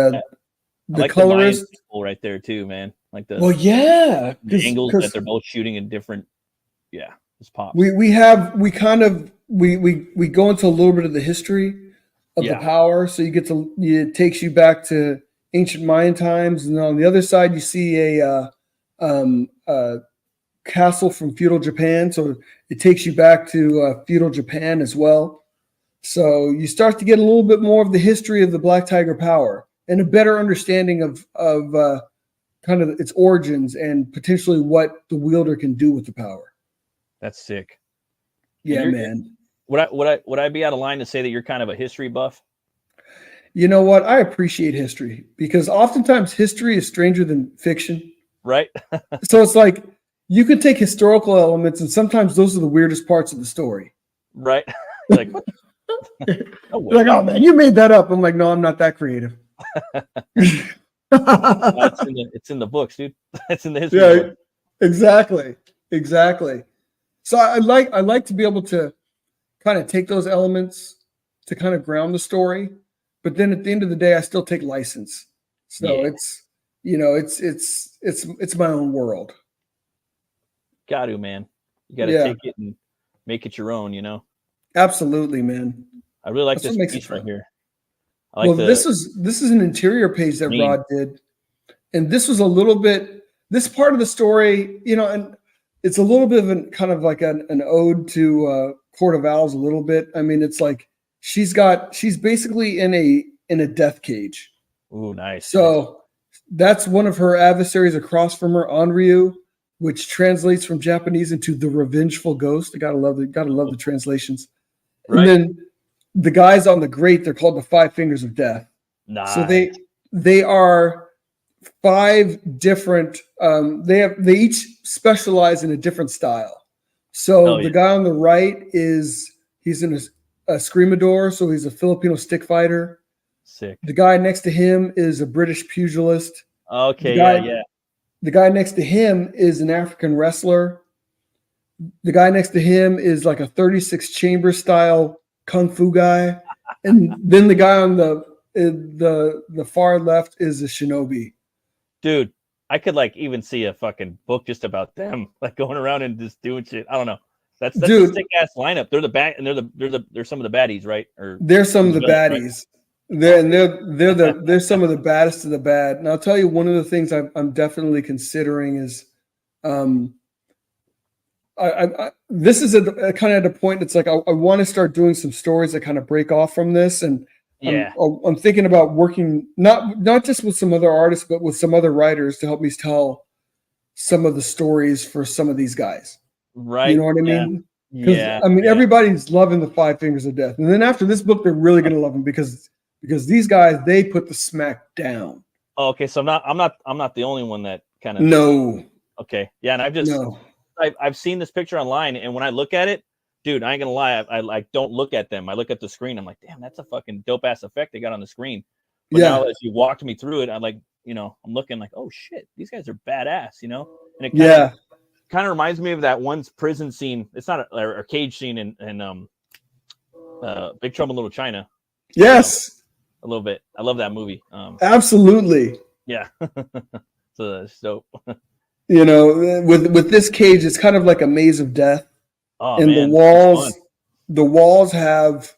the colorist right there too, man. Like the angles that they're both shooting in different. Yeah, it's pop. We go into a little bit of the history of the power, so it takes you back to ancient Mayan times, and on the other side you see a castle from feudal Japan, so it takes you back to feudal Japan as well. So you start to get a little bit more of the history of the Black Tiger power and a better understanding of kind of its origins and potentially what the wielder can do with the power. That's sick. Yeah, man. Would I be out of line to say that you're kind of a history buff? You know what? I appreciate history because oftentimes history is stranger than fiction. Right. So it's like you can take historical elements and sometimes those are the weirdest parts of the story. Right. Like, like, oh man, you made that up. I'm like, no, I'm not that creative. It's in the books, dude. It's in the history. Yeah, book. Exactly. So I like to be able to kind of take those elements to kind of ground the story, but then at the end of the day, I still take license. So it's my own world. Got to, man. You got to take it and make it your own. Absolutely, man. I really like this piece right here. This is an interior page that Rod did, and this was a little bit this part of the story, and it's a little bit of kind of like an ode to Court of Owls a little bit. I mean, it's like she's basically in a death cage. Ooh, nice. So that's one of her adversaries across from her, Onryu, which translates from Japanese into the revengeful ghost. I gotta love the translations. Right. And then the guys on the grate, they're called the Five Fingers of Death. Nice. So they are 5 different. They each specialize in a different style. So the guy on the right he's in a screamador, so he's a Filipino stick fighter. Sick. The guy next to him is a British pugilist. Okay, The guy next to him is an African wrestler. The guy next to him is like a 36 chamber style kung fu guy, and then the guy on the far left is a shinobi. Dude, I could like even see a fucking book just about them, like going around and just doing shit. I don't know. That's a sick ass lineup. They're they're some of the baddies, right? Or they're some of the baddies. Right? They're some of the baddest of the bad. And I'll tell you, one of the things I'm definitely considering is, this is a kind of at a point that's like I want to start doing some stories that kind of break off from this, and I'm thinking about working not just with some other artists, but with some other writers to help me tell some of the stories for some of these guys. Right. You know what I mean? I mean, everybody's loving the 5 Fingers of Death, and then after this book, they're really going to love them because these guys, they put the smack down. Oh, okay, so I'm not the only one that kind of. No. Okay. Yeah, and I've seen this picture online, and when I look at it, dude, I ain't gonna lie, I like don't look at them. I look at the screen. I'm like, damn, that's a fucking dope ass effect they got on the screen. But now as you walked me through it, I'm like, I'm looking like, oh shit, these guys are badass, And it kind of reminds me of that one prison scene. It's not a cage scene in Big Trouble in Little China. Yes, a little bit. I love that movie. Absolutely. Yeah. So it's dope. With this cage, it's kind of like a maze of death. Oh, and man, the walls have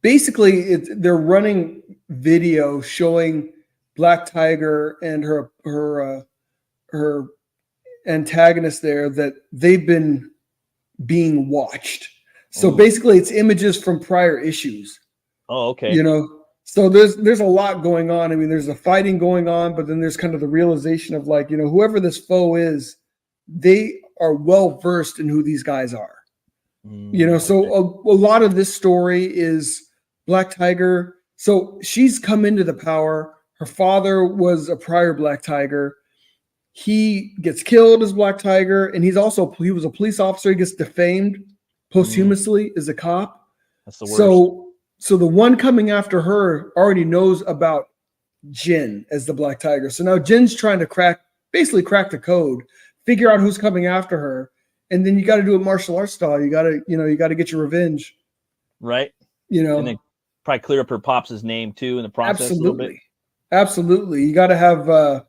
basically they're running video showing Black Tiger and her antagonist there that they've been being watched. So basically it's images from prior issues. Oh, okay. So there's a lot going on. I mean, there's the fighting going on, but then there's kind of the realization of like, whoever this foe is, they are well versed in who these guys are. So a lot of this story is Black Tiger. So she's come into the power. Her father was a prior Black Tiger. He gets killed as Black Tiger, and he was a police officer. He gets defamed posthumously as a cop. That's the worst. So the one coming after her already knows about Jin as the Black Tiger. So now Jin's trying to crack the code, figure out who's coming after her, and then you got to do it martial arts style. You got to get your revenge. Right. And then probably clear up her pops' name too in the process. Absolutely. A little bit. Absolutely. You got to have the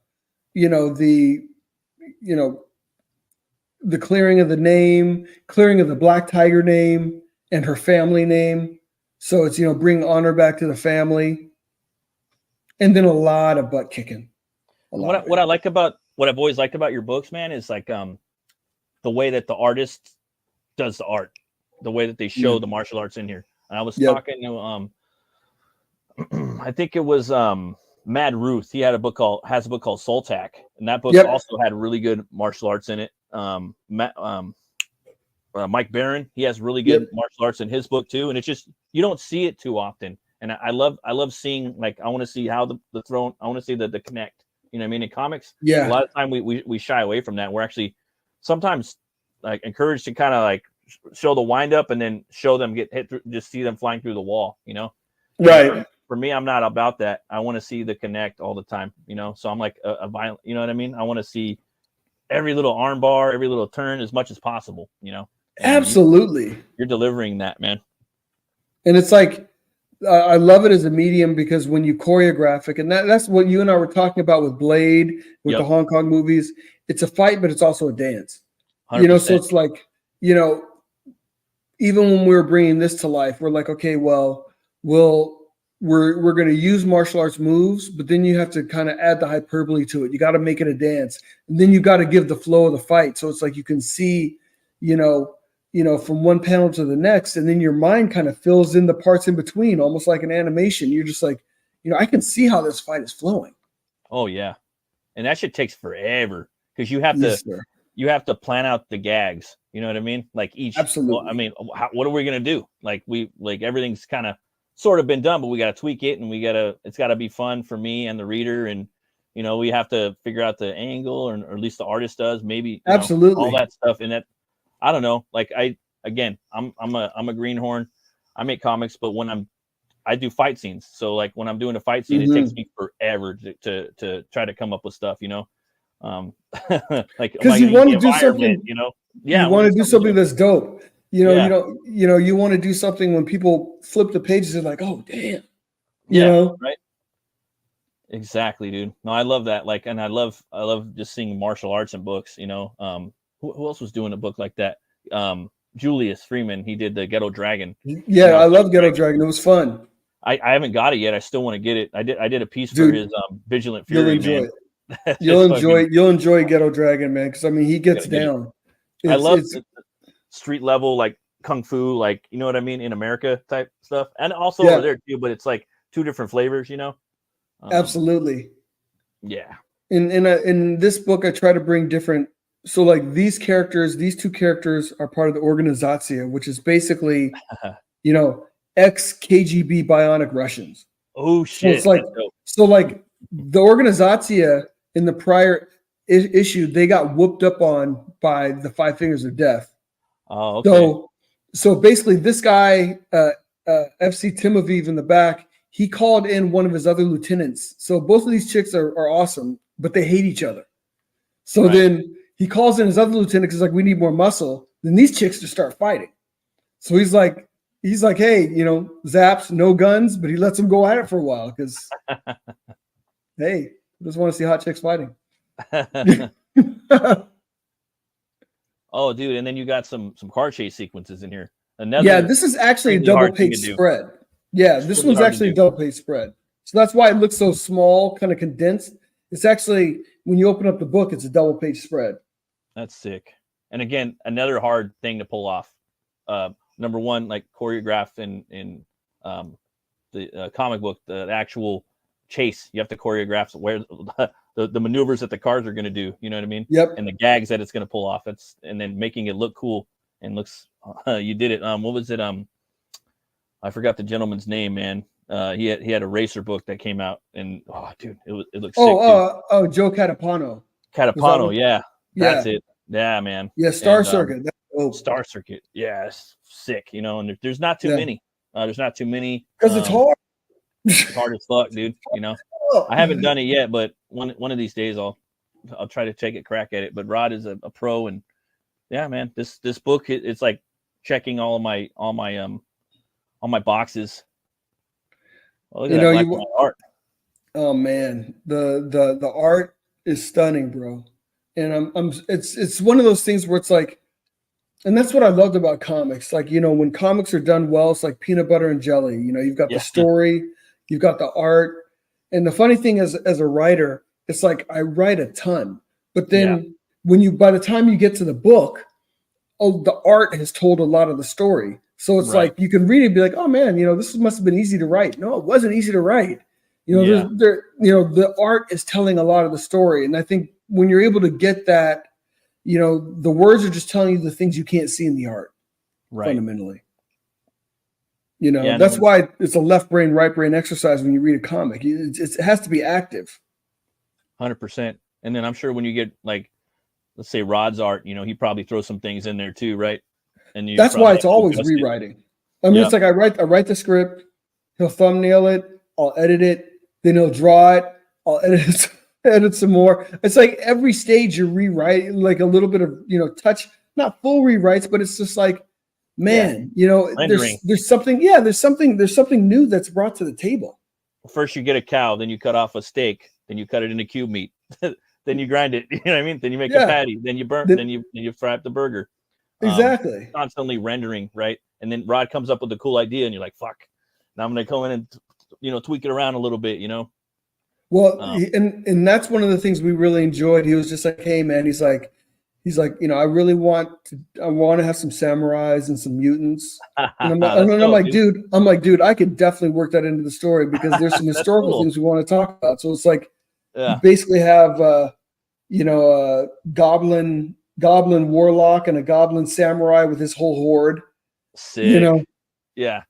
clearing of the name, clearing of the Black Tiger name and her family name. So it's, bring honor back to the family. And then a lot of butt kicking. What I've always liked about your books, man, is like the way that the artist does the art, the way that they show the martial arts in here. And I was talking to I think it was Mad Ruth. He has a book called Soltak, and that book also had really good martial arts in it. Mike Barron, he has really good martial arts in his book too, and it's just you don't see it too often. And I love seeing, like, I want to see how the throne. I want to see the connect. You know what I mean? In comics, a lot of time we shy away from that. We're actually sometimes like encouraged to kind of like show the wind up and then show them get hit through, just see them flying through the wall. Right. For me, I'm not about that. I want to see the connect all the time. So I'm like a violent. You know what I mean? I want to see every little arm bar, every little turn as much as possible. And absolutely. You're delivering that, man. And it's like, I love it as a medium because when you choreograph it, and that's what you and I were talking about with Blade, with the Hong Kong movies, it's a fight, but it's also a dance. 100%. So it's like, even when we were bringing this to life, we're like, okay, well, we're going to use martial arts moves, but then you have to kind of add the hyperbole to it. You got to make it a dance, and then you got to give the flow of the fight. So it's like you can see, from one panel to the next, and then your mind kind of fills in the parts in between, almost like an animation. You're just like, I can see how this fight is flowing. Oh yeah, and that shit takes forever because you have to plan out the gags. You know what I mean? Like each. Absolutely. Well, I mean, what are we gonna do? Like everything's kind of sort of been done, but we got to tweak it, and it's got to be fun for me and the reader, and You know, we have to figure out the angle, or at least the artist does. Maybe you Absolutely know, all that stuff. And that, I don't know. Like I'm a greenhorn. I make comics, but when I do fight scenes. So like when I'm doing a fight scene, it takes me forever to try to come up with stuff. You know, like because you want to do something. You know, yeah, you want to do something that's dope. You know, you want to do something when people flip the pages and like, oh damn. You know, right. Exactly, dude. No, I love that. Like, and I love just seeing martial arts in books. You know, who else was doing a book like that? Julius Freeman. He did the Ghetto Dragon. Yeah, I love Ghetto Dragon. It was fun. I haven't got it yet. I still want to get it. I did a piece for his Vigilant Fury. You'll enjoy it. You'll enjoy Ghetto Dragon, man. Because I mean, he gets down. I love street level, like kung fu, like, you know what I mean, in America type stuff, and also over there too. But it's like two different flavors, you know. Absolutely. Yeah. In this book, I try to bring different. So like these two characters are part of the Organizatia, which is basically, you know, ex-KGB bionic Russians. Oh shit! So it's like the Organizatia in the prior issue, they got whooped up on by the Five Fingers of Death. Oh, okay. So basically, this guy, FC Timoviv in the back, he called in one of his other lieutenants. So both of these chicks are awesome, but they hate each other. So then he calls in his other lieutenant because like, we need more muscle. Then these chicks just start fighting. So he's like, hey, you know, Zaps, no guns, but he lets them go at it for a while because, hey, I just want to see hot chicks fighting. Oh, dude, and then you got some car chase sequences in here. This is actually a double page spread. Yeah, this one's actually a double page spread. So that's why it looks so small, kind of condensed. It's actually, when you open up the book, it's a double page spread. That's sick. And again, another hard thing to pull off. Number one, like choreograph in the comic book, the actual chase, you have to choreograph where the maneuvers that the cars are going to do. You know what I mean? Yep. And the gags that it's going to pull off. And then making it look cool and looks. You did it. What was it? I forgot the gentleman's name, man. He had a racer book that came out, and dude, it looks sick. Joe Catapano. Yeah, that's it. Yeah, man. Yeah, Star Circuit. Star Circuit. Yeah, it's sick. You know, and there's not too many. There's not too many because it's hard. It's hard as fuck, dude. You know, I haven't done it yet, but one of these days I'll try to take a crack at it. But Rod is a pro, and yeah, man, this book it's like checking all my boxes. Oh, look at that art. Oh man, the art is stunning, bro. And it's one of those things where it's like, and that's what I loved about comics. Like, you know, when comics are done well, it's like peanut butter and jelly. You know, you've got the story, you've got the art. And the funny thing is, as a writer, it's like I write a ton, but then by the time you get to the book, the art has told a lot of the story. So it's like you can read it and be like, oh man, you know, this must have been easy to write. No, it wasn't easy to write. You know, the art is telling a lot of the story. And I think when you're able to get that, you know, the words are just telling you the things you can't see in the art, fundamentally. You know, that's why it's a left brain, right brain exercise when you read a comic. It has to be active. 100%. And then I'm sure when you get, like, let's say Rod's art, you know, he probably throws some things in there too, right? And that's why it's always rewriting. I mean, it's like I write the script, he'll thumbnail it, I'll edit it, then he'll draw it, I'll edit some more. It's like every stage you rewrite, like a little bit of, you know, touch, not full rewrites, but it's just like, man, you know, there's something new that's brought to the table. First you get a cow, then you cut off a steak, then you cut it into cube meat, then you grind it, you know what I mean? Then you make a patty, then you burn, then you fry up the burger. Exactly. Constantly rendering, right? And then Rod comes up with a cool idea, and you're like, "Fuck!" Now I'm gonna go in and, you know, tweak it around a little bit, you know. Well, and that's one of the things we really enjoyed. He was just like, "Hey, man," he's like, you know, I want to have some samurais and some mutants. And I'm like, dude, I could definitely work that into the story because there's some historical things we want to talk about. So it's like, you basically have, you know, a goblin warlock and a goblin samurai with his whole horde. Sick. You know, yeah.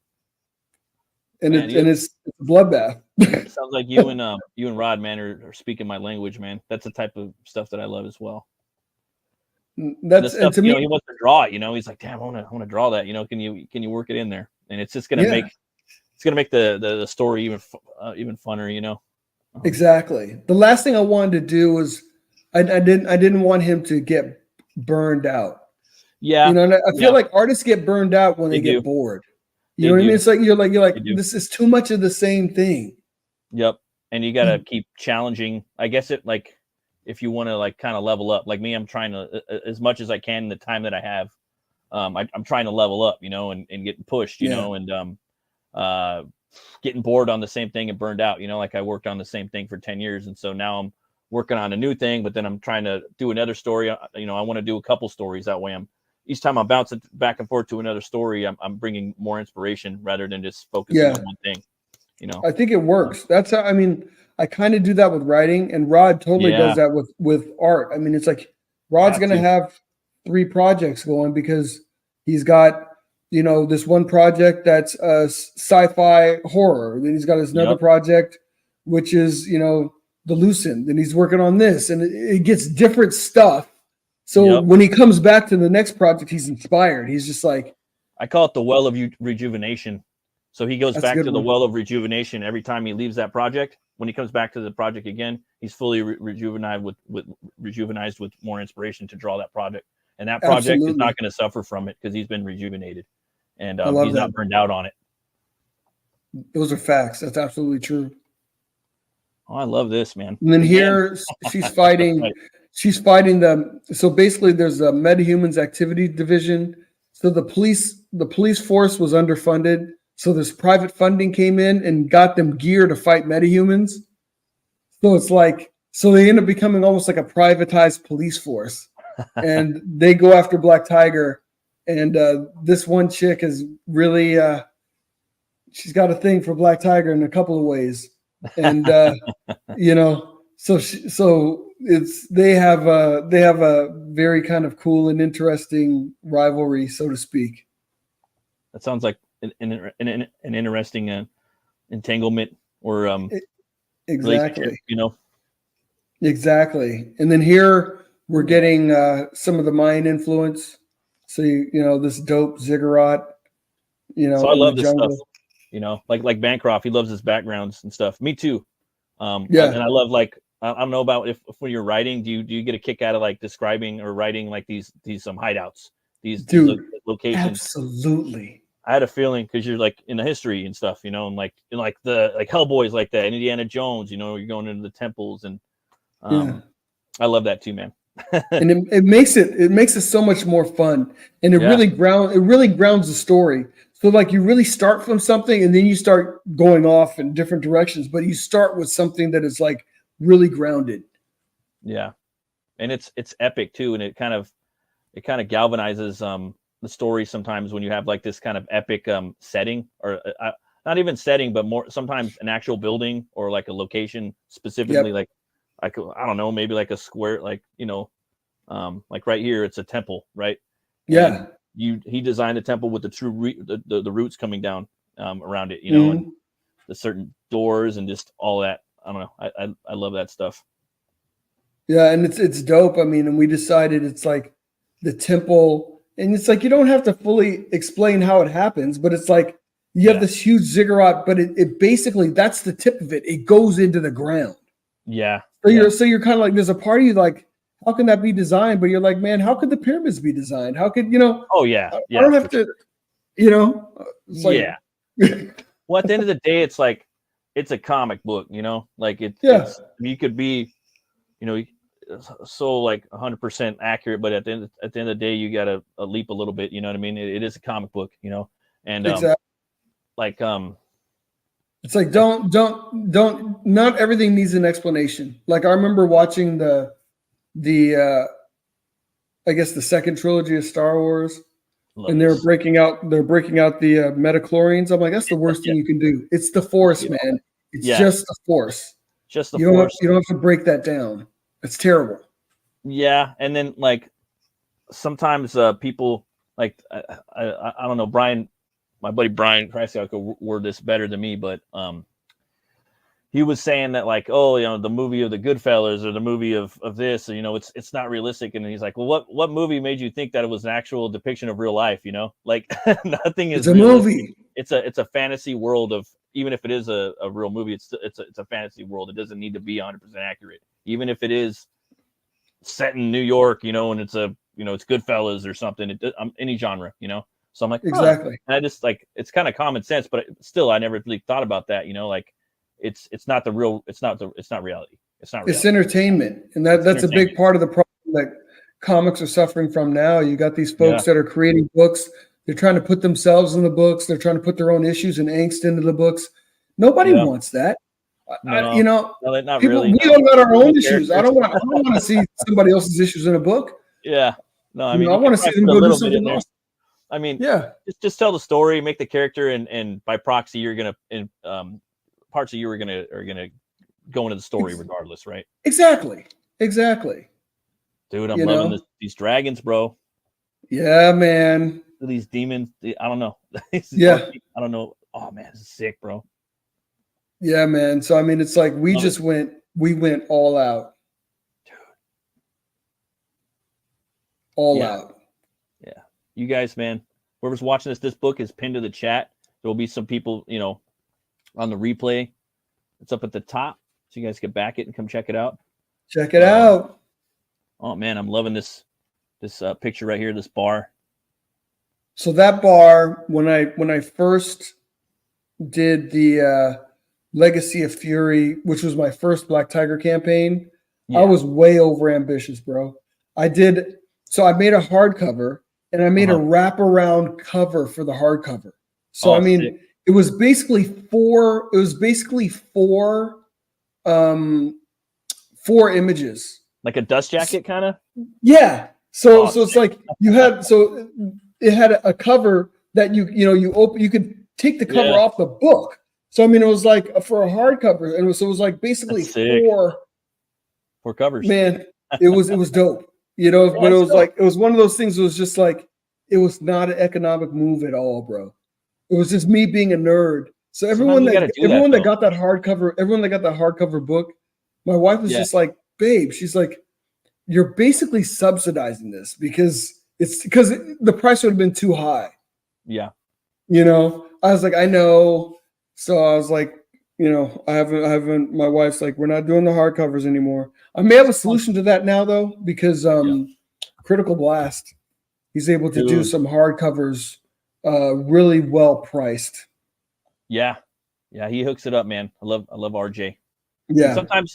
And it's a bloodbath. Sounds like you and Rod, man, are speaking my language, man. That's the type of stuff that I love as well. That's stuff, to me. He wants to draw it. He's like, damn, I want to draw that. Can you work it in there? And it's just gonna make the story even funner. Exactly. The last thing I wanted to do was I didn't want him to get burned out. Yeah. And I feel like artists get burned out when they get bored. You know what I mean? It's like you're like this is too much of the same thing. Yep. And you got to keep challenging. I guess if you want to like kind of level up, like me, I'm trying to as much as I can in the time that I have. I'm trying to level up, and getting pushed, and getting bored on the same thing and burned out. Like I worked on the same thing for 10 years, and so now I'm working on a new thing. But then I'm trying to do another story. I want to do a couple stories that way. Each time I'm bouncing back and forth to another story, I'm bringing more inspiration rather than just focusing on one thing. I think it works. That's how, I kind of do that with writing, and Rod totally does that with art. It's like Rod's going to have 3 projects going because he's got, this one project that's a sci-fi horror. Then he's got his another project, which is, the Lucent. Then he's working on this, and it gets different stuff. So when he comes back to the next project, he's inspired. He's just like, I call it the well of rejuvenation. So he goes back to the one. well of rejuvenation every time he leaves that project. When he comes back to the project again, he's fully rejuvenized with more inspiration to draw that project. And that project is not going to suffer from it because he's been rejuvenated, and he's not burned out on it. Those are facts. That's absolutely true. Oh, I love this, man. And then here she's fighting. She's fighting them. So basically, there's a metahumans activity division. So the police force was underfunded. So this private funding came in and got them gear to fight metahumans. So it's like, so they end up becoming almost like a privatized police force, and they go after Black Tiger. And this one chick is really, she's got a thing for Black Tiger in a couple of ways, and so they have a very kind of cool and interesting rivalry, so to speak. That sounds like an interesting entanglement or exactly. Exactly. And then here we're getting some of the Mayan influence. So this dope ziggurat. So I love this stuff. Like Bancroft, he loves his backgrounds and stuff. Me too. And I love I don't know about if when you're writing, do you get a kick out of like describing or writing like these hideouts, these locations? Absolutely. I had a feeling because you're like in the history and stuff, and like Hellboys like that, and Indiana Jones, you're going into the temples, and I love that too, man. And it makes it so much more fun, and it really grounds the story. So like you really start from something, and then you start going off in different directions, but you start with something that is like really grounded. Yeah, and it's epic too, and it kind of galvanizes the story sometimes when you have like this kind of epic setting, or not even setting, but more sometimes an actual building or like a location specifically. Like I don't know, maybe like a square, like like right here it's a temple, right? Yeah. And he designed a temple with the true the roots coming down around it, and the certain doors and just all that. I don't know. I love that stuff. Yeah, and it's dope. And we decided it's like the temple. And it's like you don't have to fully explain how it happens, but it's like you have this huge ziggurat, but it basically that's the tip of it. It goes into the ground. Yeah. So you're kind of like there's a part of you like, how can that be designed? But you're like, man, how could the pyramids be designed? How could Oh yeah. I don't have to. It's like, Well, at the end of the day, it's like it's a comic book. Like it's you could be, so like 100% accurate, but at the end of the day, you got to leap a little bit. You know what I mean? It is a comic book, and exactly. It's like don't not everything needs an explanation. Like I remember watching the I guess the second trilogy of Star Wars, and they're breaking out the metachlorians. I'm like, that's the worst thing you can do. It's the Force, man. It's just the Force. Just the Force. You don't have to break that down. It's terrible. Yeah, and then like sometimes people like I don't know, Brian, my buddy Brian Christgau could word this better than me, but he was saying that like, oh, the movie of the Goodfellas or the movie of this, it's not realistic. And he's like, well, what movie made you think that it was an actual depiction of real life? Like nothing is. It's a realistic. movie. It's a fantasy world of, even if it is a real movie, it's a fantasy world. It doesn't need to be 100% accurate, even if it is set in New York, and it's it's Goodfellas or something. Any genre, So I'm like, exactly. And I just like, it's kind of common sense, but still, I never really thought about that. Like, it's not reality. It's not reality. It's entertainment, and that's a big part of the problem that comics are suffering from now. You got these folks that are creating books. They're trying to put themselves in the books. They're trying to put their own issues and angst into the books. Nobody wants that. No, not people, really. We all got our own issues. I don't want to see somebody else's issues in a book. Yeah. No, I mean, I want to see them go do something else. I mean, just tell the story, make the character, and by proxy, you're gonna parts of you are gonna go into the story regardless, right? Exactly. Dude, I'm loving these dragons, bro. Yeah, man. These demons, I don't know. Yeah, I don't know. Oh man, this is sick, bro. Yeah, man. So I mean, it's like we went all out, dude. All out. Yeah, you guys, man. Whoever's watching this book is pinned to the chat. There will be some people, on the replay. It's up at the top, so you guys can back it and come check it out. Check it out. Oh man, I'm loving this picture right here. This bar. So that bar, when I first did the Legacy of Fury, which was my first Black Tiger campaign, I was way over ambitious, bro. I made a hardcover and I made a wraparound cover for the hardcover. So I mean, sick. It was basically four images. Like a dust jacket kind of? Yeah. So it's like it had a cover that you open, you could take the cover off the book. So I mean, it was like for a hardcover, and so it was like basically four covers. Man, it was dope. But it was one of those things. It was just like, it was not an economic move at all, bro. It was just me being a nerd. So everyone that got that hardcover book, my wife was just like, babe, she's like, you're basically subsidizing this because the price would have been too high. Yeah. I was like, I know. So I was like, I haven't, my wife's like, we're not doing the hardcovers anymore. I may have a solution to that now though, because Critical Blast, he's able to do some hardcovers really well priced. Yeah. Yeah. He hooks it up, man. I love RJ. Yeah. And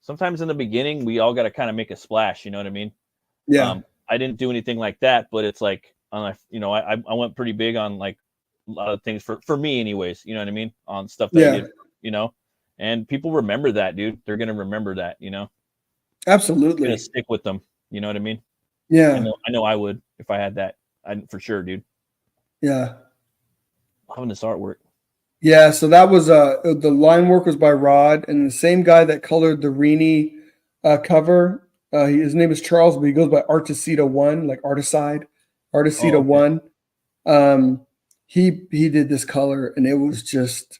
sometimes in the beginning, we all got to kind of make a splash. You know what I mean? Yeah. I didn't do anything like that, but it's like, I went pretty big on like a lot of things for me anyways. You know what I mean? On stuff that I did, and people remember that, dude. They're going to remember that, Absolutely. Gonna stick with them. You know what I mean? Yeah. I know I would if I had that. For sure, dude. Yeah. Loving this artwork. Yeah. So that was the line work was by Rod, and the same guy that colored the Rini cover. His name is Charles, but he goes by Articida 1, like Articide. Articida 1. He did this color, and it was just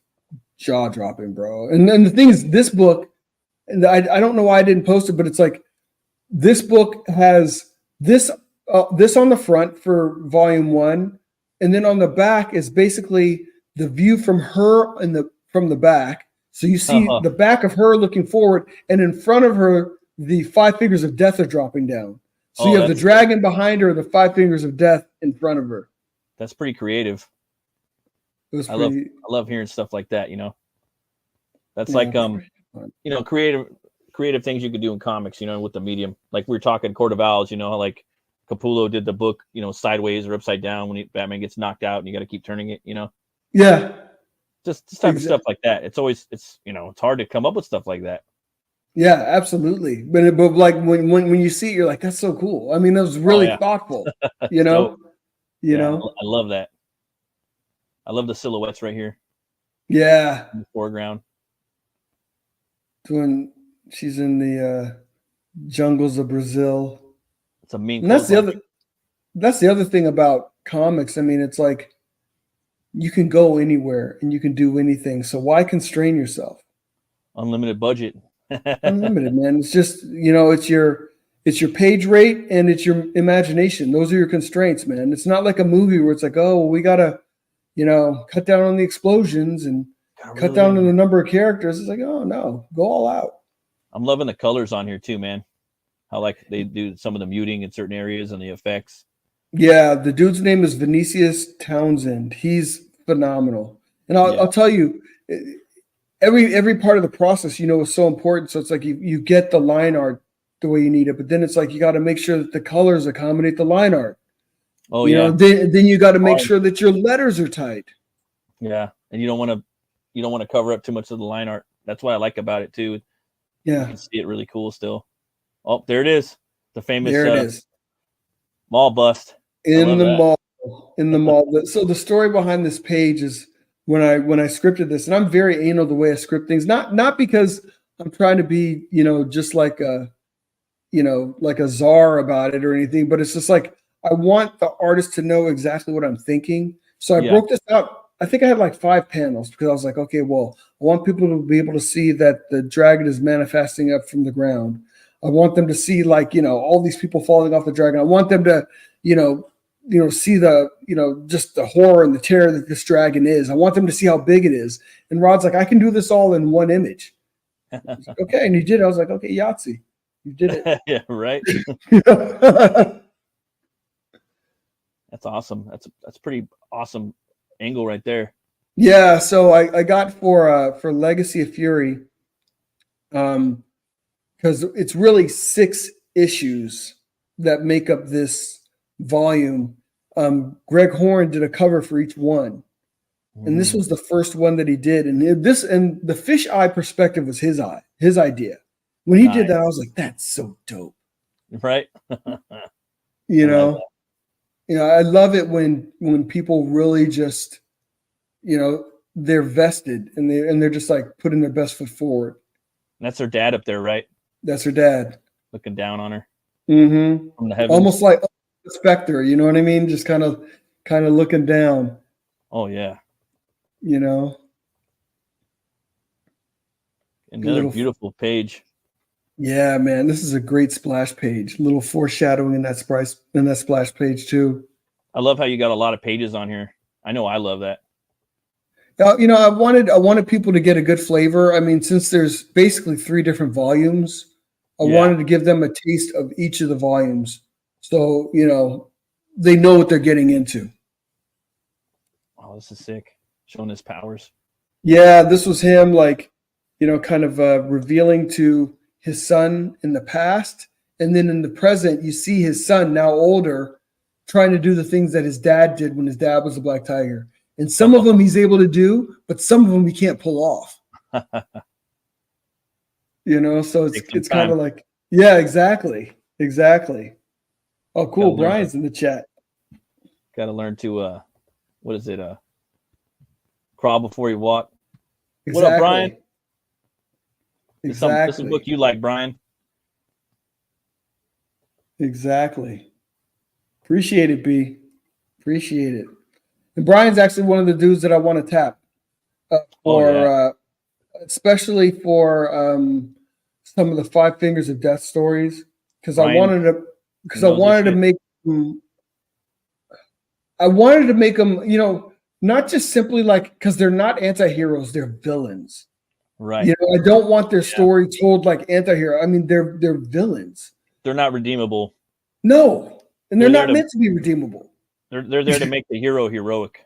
jaw dropping, bro. And then the thing is, this book, and I don't know why I didn't post it, but it's like this book has this on the front for volume 1, and then on the back is basically the view from her from the back. So you see the back of her looking forward, and in front of her, the 5 fingers of death are dropping down. So you have the dragon behind her, the 5 fingers of death in front of her. That's pretty creative. I love hearing stuff like that. That's like creative things you could do in comics. With the medium, like we were talking Court of Owls. Like Capullo did the book, sideways or upside down when Batman gets knocked out, and you got to keep turning it. Yeah, just type of stuff like that. It's hard to come up with stuff like that. Yeah, absolutely. But like when you see it, you're like, that's so cool. I mean, that was really thoughtful. I love that. I love the silhouettes right here. Yeah. In the foreground. When she's in the jungles of Brazil. It's a mean. And that's the other thing about comics. I mean, it's like you can go anywhere and you can do anything. So why constrain yourself? Unlimited budget. Unlimited, man. It's just, it's your page rate and it's your imagination. Those are your constraints, man. It's not like a movie where it's like, oh, well, we gotta, cut down on the explosions and cut down on the number of characters. It's like, oh no, go all out. I'm loving the colors on here too, man. How like they do some of the muting in certain areas and the effects. Yeah, the dude's name is Vinicius Townsend. He's phenomenal. And I'll tell you, every part of the process, is so important. So it's like you get the line art the way you need it, but then it's like you got to make sure that the colors accommodate the line art. Oh, yeah. Then you got to make sure that your letters are tight. Yeah, and you don't want to cover up too much of the line art. That's what I like about it too. Yeah, you can see it really cool still. Oh, there it is. The famous mall bust. In the mall. So the story behind this page is when I scripted this, and I'm very anal the way I script things, not because I'm trying to be, just like a czar about it or anything, but it's just like I want the artist to know exactly what I'm thinking. So I broke this out. I think I had like 5 panels because I was like, okay, well, I want people to be able to see that the dragon is manifesting up from the ground. I want them to see all these people falling off the dragon. I want them to, see the, just the horror and the terror that this dragon is. I want them to see how big it is. And Rod's like, I can do this all in one image. Like, okay. And you did it. I was like, okay, Yahtzee. You did it. Yeah, right. That's awesome. That's pretty awesome angle right there. Yeah. So I got for Legacy of Fury, because it's really 6 issues that make up this volume. Greg Horn did a cover for each one, and this was the first one that he did. And the fish eye perspective was his idea. When he did that, I was like, "That's so dope!" Right? I love it when people really just, they're vested and they're just like putting their best foot forward. And that's her dad up there, right? That's her dad looking down on her. Mm-hmm. From the heavens. Almost like a specter, you know what I mean? Just kind of looking down. Oh yeah. Another beautiful page. Yeah, man, this is a great splash page. A little foreshadowing in that splash page too. I love how you got a lot of pages on here. I know I love that. I wanted people to get a good flavor. I mean, since there's basically 3 different volumes, I wanted to give them a taste of each of the volumes. So, they know what they're getting into. Oh, this is sick. Showing his powers. Yeah, this was him kind of revealing to his son in the past. And then in the present, you see his son, now older, trying to do the things that his dad did when his dad was a Black Tiger. And some of them he's able to do, but some of them he can't pull off. So it's kind of like, yeah, exactly. Oh, cool. Brian's in the chat. Got to learn to, what is it? Crawl before you walk. Exactly. What up, Brian? Exactly. This is a book you like, Brian. Exactly. Appreciate it, B. Appreciate it. And Brian's actually one of the dudes that I want to tap especially for some of the 5 Fingers of Death stories, because I wanted to make them, not just simply because they're not anti-heroes, they're villains. Right. I don't want their story told like anti-hero. I mean, they're villains. They're not redeemable. No, and they're not meant to be redeemable. They're there to make the hero heroic.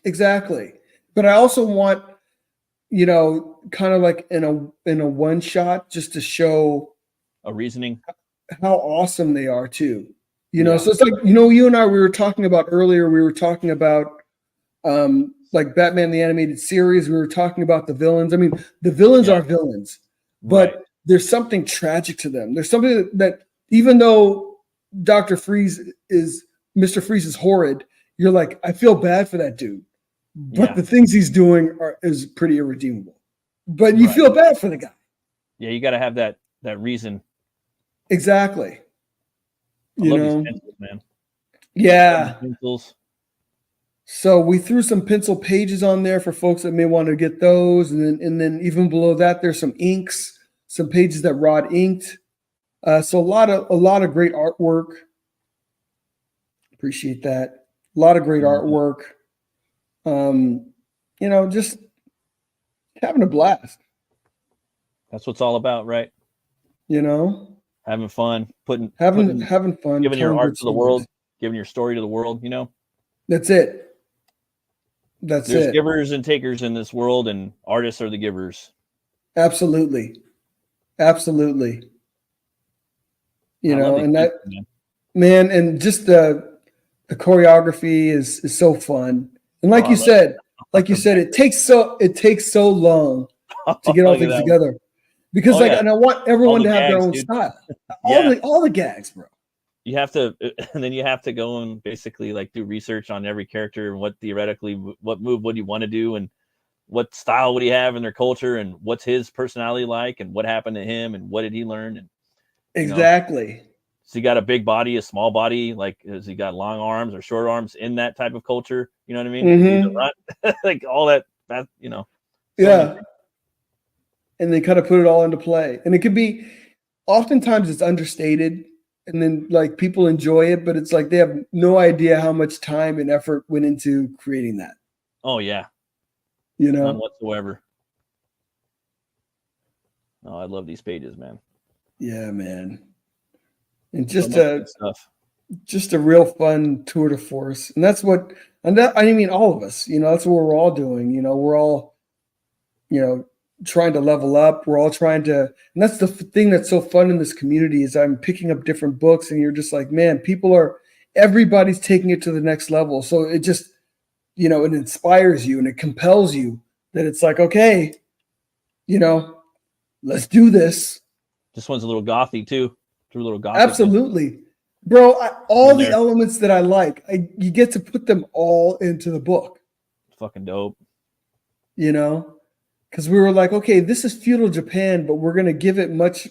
Exactly. But I also want, kind of like in a one shot, just to show a reasoning how awesome they are too. So it's like, you and I, we were talking about earlier, we were talking about like Batman the Animated Series, we were talking about the villains. I mean, the villains are villains, but there's something tragic to them. There's something that even though Mr. Freeze is horrid, you're like, I feel bad for that dude. But the things he's doing is pretty irredeemable. But you feel bad for the guy. Yeah, you got to have that reason. Exactly. I love these pencils, man. Yeah. Pencils. So we threw some pencil pages on there for folks that may want to get those, and then even below that, there's some inks, some pages that Rod inked. So a lot of great artwork. Appreciate that. A lot of great artwork. Just having a blast. That's what's all about, right? Having fun, having fun, giving your art to the world, giving your story to the world. That's it. There's givers and takers in this world, and artists are the givers. Absolutely. And that, man, and just the choreography is so fun. And like you said, it takes so long to get all things together, because and I want everyone to have their own style. All the gags, bro. You have to, and then you have to go and basically like do research on every character and what move would you want to do, and what style would he have in their culture, and what's his personality like, and what happened to him, and what did he learn, and exactly. So he got a big body, a small body, like has he got long arms or short arms in that type of culture? You know what I mean? Mm-hmm. Like all that. Yeah. And they kind of put it all into play, and it could be. Oftentimes it's understated. And then like people enjoy it, but it's like they have no idea how much time and effort went into creating that. Oh yeah. None whatsoever. Oh, I love these pages, man. Yeah, man. And just a real fun tour de force. And that's what, all of us, that's what we're all doing. We're all, trying to level up. We're all trying to, and that's the thing that's so fun in this community is I'm picking up different books, and you're just like, man, everybody's taking it to the next level. So it just, it inspires you and it compels you that it's like, okay, let's do this. This one's a little gothy too. Absolutely. Bro, all the elements that I like, you get to put them all into the book. Fucking dope. Because we were like, okay, this is feudal Japan, but we're going to give it much,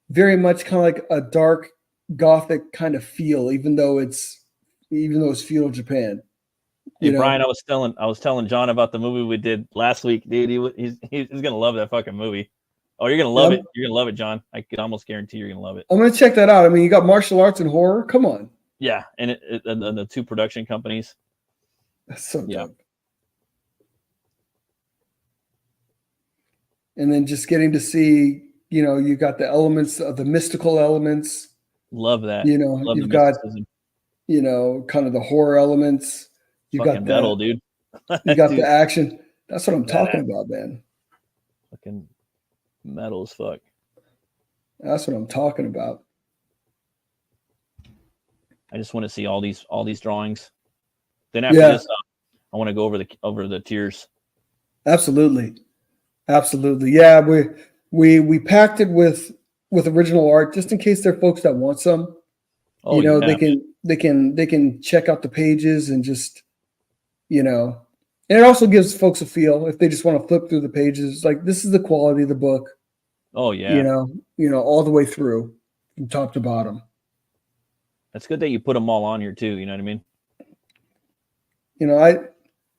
very much kind of like a dark Gothic kind of feel, even though it's feudal Japan. Hey, Brian, I was telling John about the movie we did last week, dude. He's gonna love that fucking movie. Oh, you're gonna love it. You're gonna love it, John. I can almost guarantee you're gonna love it. I'm gonna check that out. I mean, you got martial arts and horror. Come on. Yeah, and the two production companies. That's so dope. And then just getting to see, you got the elements of the mystical elements. Love that. Love you've got, kind of the horror elements. You got metal, dude. You got the action. That's what I'm talking about, man. Fucking metal as fuck. That's what I'm talking about. I just want to see all these drawings. Then after this, I want to go over the tiers. Absolutely. Yeah, we packed it with original art just in case there are folks that want some. Oh, they can check out the pages and just, and it also gives folks a feel if they just want to flip through the pages. Like, this is the quality of the book. Oh yeah. All the way through from top to bottom. That's good that you put them all on here too. You know what I mean?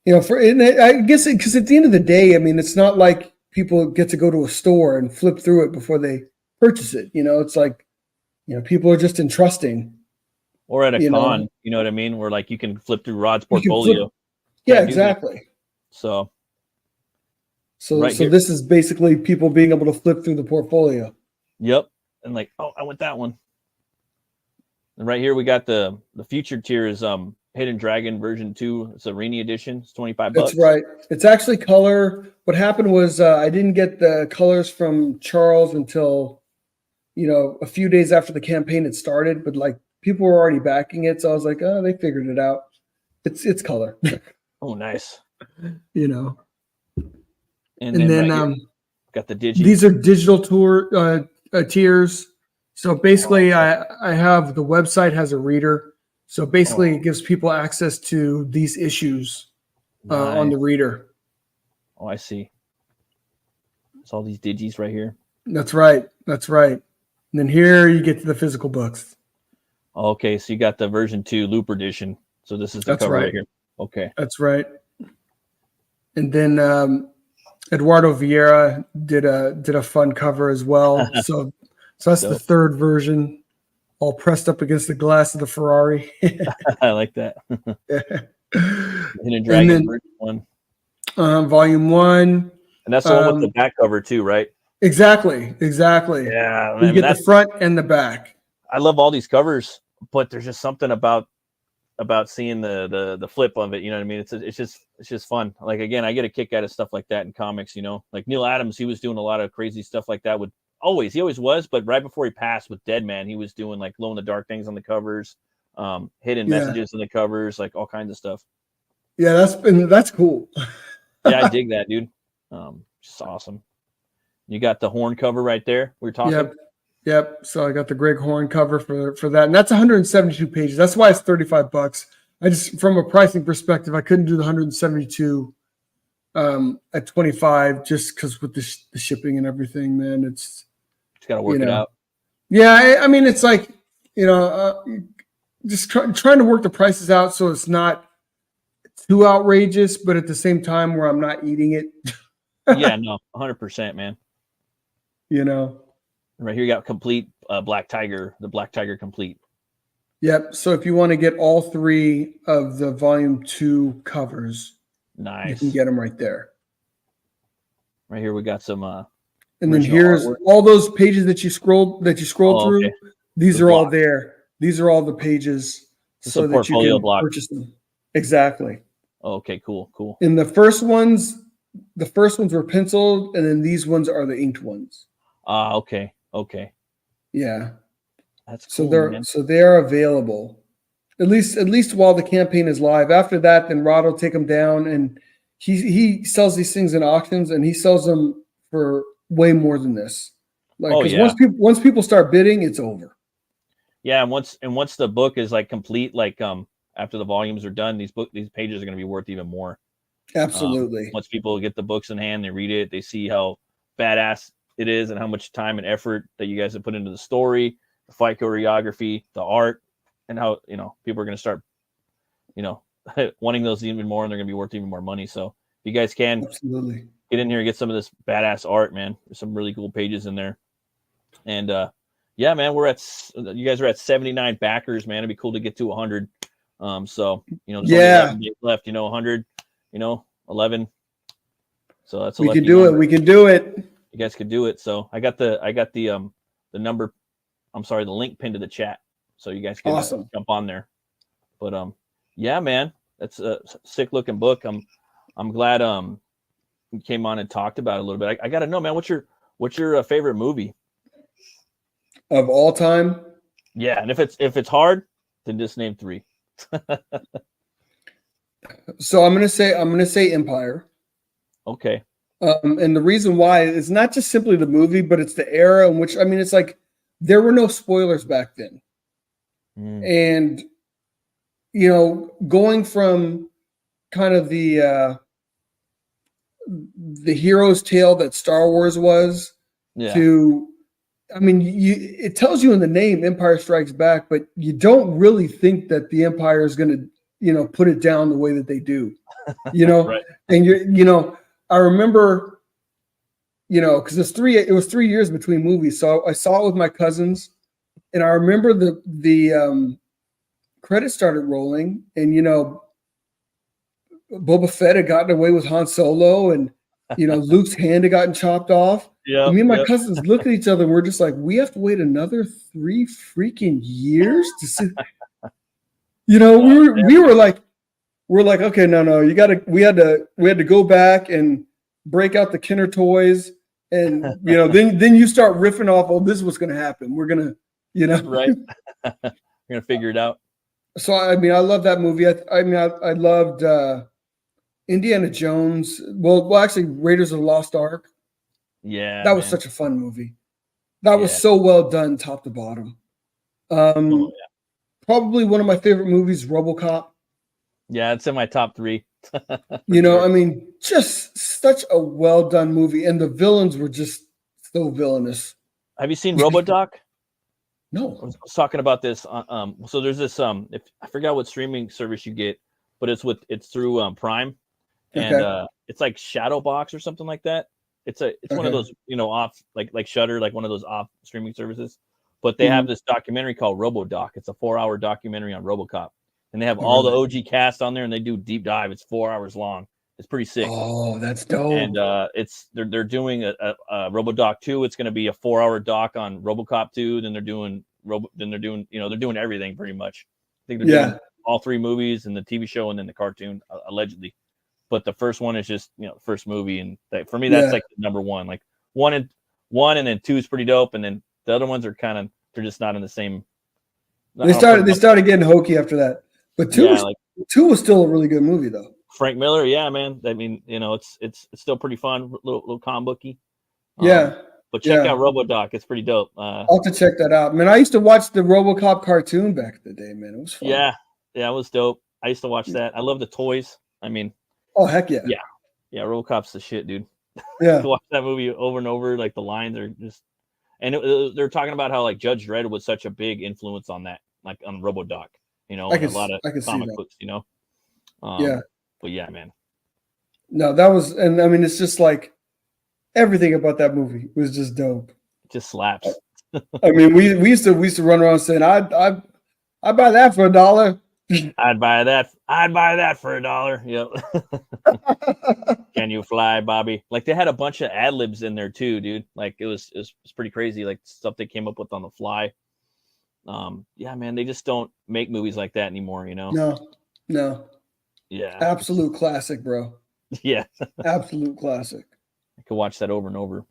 I guess because at the end of the day, I mean, it's not like people get to go to a store and flip through it before they purchase it. It's like, people are just entrusting. Or at a con, you know what I mean? Where like you can flip through Rod's portfolio. Yeah, exactly. So this is basically people being able to flip through the portfolio. Yep. And like, oh, I want that one. And right here we got the featured tier is Hidden Dragon version 2. It's a rainy edition. It's $25. That's right. It's actually color. What happened was I didn't get the colors from Charles until, a few days after the campaign had started, but like people were already backing it. So I was like, oh, they figured it out. It's color. Oh, nice. And then right got the digi. These are digital tiers. So basically I have the website has a reader. So basically it gives people access to these issues on the reader. Oh, I see. It's all these digis right here. That's right. And then here you get to the physical books. Okay, so you got the version 2 loop edition. So this is the cover right here. Okay. That's right. And then Eduardo Vieira did a fun cover as well. So that's the third version, all pressed up against the glass of the Ferrari. I like that. Hidden Dragon and then, one. Volume 1. And that's the one with the back cover too, right? Exactly. Yeah, You get the front and the back. I love all these covers, but there's just something about seeing the flip of it. You know what I mean? It's just fun. Like, again, I get a kick out of stuff like that in comics. You know, like Neil Adams, he was doing a lot of crazy stuff like that. He always was, but right before he passed with Dead Man, he was doing like glow in the dark things on the covers, hidden messages in the covers, like all kinds of stuff. Yeah, that's cool. Yeah, I dig that, dude. Just awesome. You got the Horn cover right there. We were talking. Yep. So I got the Greg Horn cover for that, and that's 172 pages. That's why it's $35. I just, from a pricing perspective, I couldn't do the 172 at 25 just because with the shipping and everything, man. It's got to work it out. Yeah, I mean, it's like, just trying to work the prices out so it's not too outrageous, but at the same time where I'm not eating it. Yeah, no, 100%, man. Right here, you got complete Black Tiger, the Black Tiger complete. Yep. So if you want to get all 3 of the volume 2 covers, nice, you can get them right there. Right here, we got some. And then here's artwork. All those pages that you scrolled through. Okay. These are all there. These are all the pages so that you can purchase them. Exactly. Okay. Cool. And the first ones were penciled, and then these ones are the inked ones. Okay. Yeah. That's cool. So they're available. At least while the campaign is live. After that, then Rod will take them down, and he sells these things in auctions, and he sells them for way more than this. Like, once people start bidding, it's over. Yeah, and once the book is like complete, like after the volumes are done, these pages are going to be worth even more. Absolutely. Once people get the books in hand, they read it, they see how badass it is and how much time and effort that you guys have put into the story, the fight choreography, the art, and how people are going to start wanting those even more, and they're going to be worth even more money. So if you guys can absolutely get in here and get some of this badass art, man. There's some really cool pages in there. And yeah, man, you guys are at 79 backers, man. It'd be cool to get to 100. So there's only 11 days left, 100, 11. So that's we can do it. We can do it. You guys could do it. So I got the number. I'm sorry, the link pinned to the chat, so you guys can jump on there. But yeah, man, that's a sick looking book. I'm glad you came on and talked about it a little bit. I got to know, man, what's your favorite movie of all time? Yeah, and if it's hard, then just name 3. So I'm gonna say Empire. Okay. And the reason why is not just simply the movie, but it's the era in which, it's like there were no spoilers back then. And going from kind of the hero's tale that Star Wars was to, it tells you in the name Empire Strikes Back, but you don't really think that the Empire is going to, put it down the way that they do, right. And I remember, because it was 3 years between movies. So I saw it with my cousins, and I remember the credits started rolling, and, Boba Fett had gotten away with Han Solo, and, Luke's hand had gotten chopped off. Yeah. Me and my cousins look at each other, and we're just like, we have to wait another 3 freaking years to see. We were like, okay, no, we had to go back and break out the Kinder toys, and then you start riffing off, oh, this is what's going to happen. We're gonna, right. You're gonna figure it out. So I love that movie. I loved Indiana Jones. Well, actually, Raiders of the Lost Ark. Yeah, that was such a fun movie. That was so well done, top to bottom. Probably one of my favorite movies, RoboCop. Yeah, it's in my top 3. Just such a well done movie, and the villains were just so villainous. Have you seen RoboDoc? No. I was talking about this. So there's this. If I forgot what streaming service you get, but it's through Prime, and it's like Shadowbox or something like that. It's one of those, off like Shudder, like one of those off streaming services. But they have this documentary called RoboDoc. It's a 4-hour documentary on RoboCop, and they have all the OG cast on there, and they do deep dive. It's 4 hours long. It's pretty sick. Oh, that's dope. And they're doing a RoboDoc 2. It's going to be a 4-hour doc on RoboCop 2. Then they're doing they're doing everything pretty much. I think they're doing all 3 movies and the TV show and then the cartoon allegedly. But the first one is just the first movie, and for me that's like the number one. Like one and then 2 is pretty dope, and then the other ones are they're just not in the same. They started getting hokey after that, but 2 was still a really good movie though. Frank Miller, yeah, man. I mean, it's still pretty fun, little comic booky. But check out RoboDoc; it's pretty dope. I'll have to check that out, man. I used to watch the RoboCop cartoon back in the day, man. It was fun. Yeah, it was dope. I used to watch that. I love the toys. I mean, oh heck yeah, yeah. RoboCop's the shit, dude. Yeah, to watch that movie over and over, like the lines are just, and they're talking about how like Judge Dredd was such a big influence on that, like on RoboDoc. A lot of comic books, yeah. But yeah, man. No, that was, and I mean, it's just like everything about that movie was just dope. It just slaps. I mean, we used to run around saying, I'd buy that for $1. I'd buy that for $1. Yep. Can you fly, Bobby? Like they had a bunch of ad libs in there too, dude. Like it was pretty crazy, like stuff they came up with on the fly. Yeah, man, they just don't make movies like that anymore, No. Yeah. Absolute classic, bro. Yeah. Absolute classic. I could watch that over and over.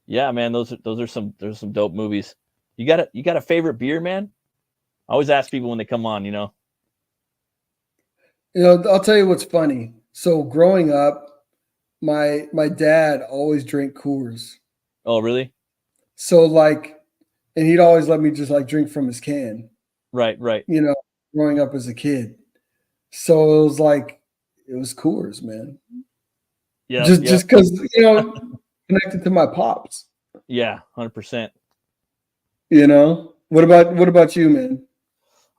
Yeah, man, those are some dope movies. You got a favorite beer, man? I always ask people when they come on, I'll tell you what's funny. So growing up, my dad always drank Coors. Oh, really? So and he'd always let me just drink from his can. Right. Growing up as a kid. So it was Coors, man. Yeah. Just because, connected to my pops. Yeah, 100%. What about you, man?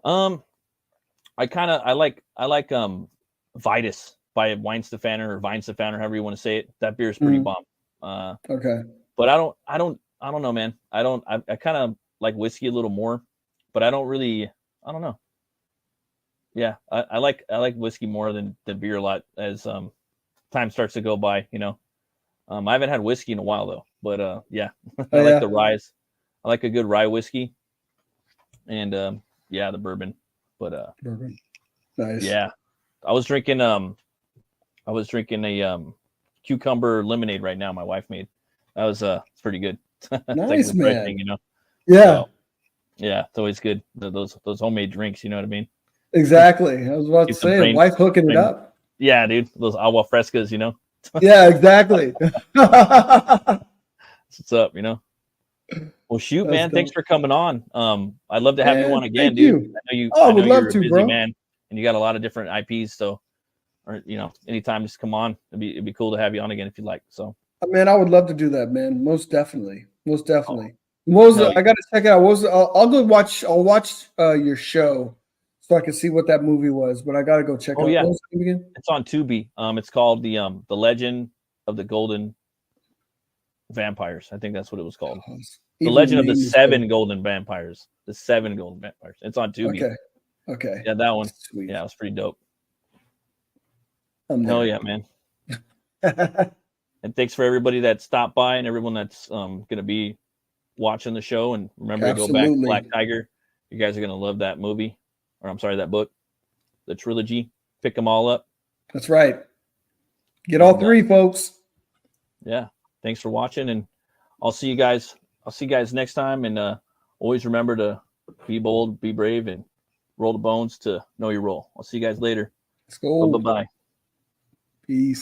I like Vitus by Weinstefaner or Weinstefaner, however you want to say it. That beer is pretty bomb. Okay. But I don't know, man. I kind of like whiskey a little more, but I don't know. Yeah, I like whiskey more than beer a lot as time starts to go by, I haven't had whiskey in a while though, but yeah, I like the rye. I like a good rye whiskey, and the bourbon. But bourbon, nice. Yeah, I was drinking a cucumber lemonade right now. My wife made. That was it's pretty good. Nice, man. Yeah, so, yeah, it's always good. Those homemade drinks. You know what I mean? Exactly. I was about to say, wife hooking it up. Yeah, dude, those agua frescas. Yeah, exactly. What's up? Well, shoot, man. Dope. Thanks for coming on. I'd love to have you on again, dude. I know you're a busy man, and you got a lot of different IPs. So, or anytime, just come on. It'd be cool to have you on again if you'd like. So, man, I would love to do that, man. Most definitely. I got to check it out. I'll go watch. I'll watch your show so I can see what that movie was. But I got to go check it out. Yeah. What was the name again? It's on Tubi. It's called the Legend of the Golden Vampires. I think that's what it was called. The Legend of the Seven Golden Vampires. The 7 Golden Vampires. It's on Tubi. Okay. Yeah, that one. Sweet. Yeah, it was pretty dope. Hell yeah, man. And thanks for everybody that stopped by and everyone that's going to be watching the show. And remember to go back to Black Tiger. You guys are going to love that movie. Or I'm sorry, that book. The trilogy. Pick them all up. That's right. Get all 3, folks. Yeah. Thanks for watching. And I'll see you guys next time. And always remember to be bold, be brave, and roll the bones to know your role. I'll see you guys later. Let's go. Bye-bye. Peace.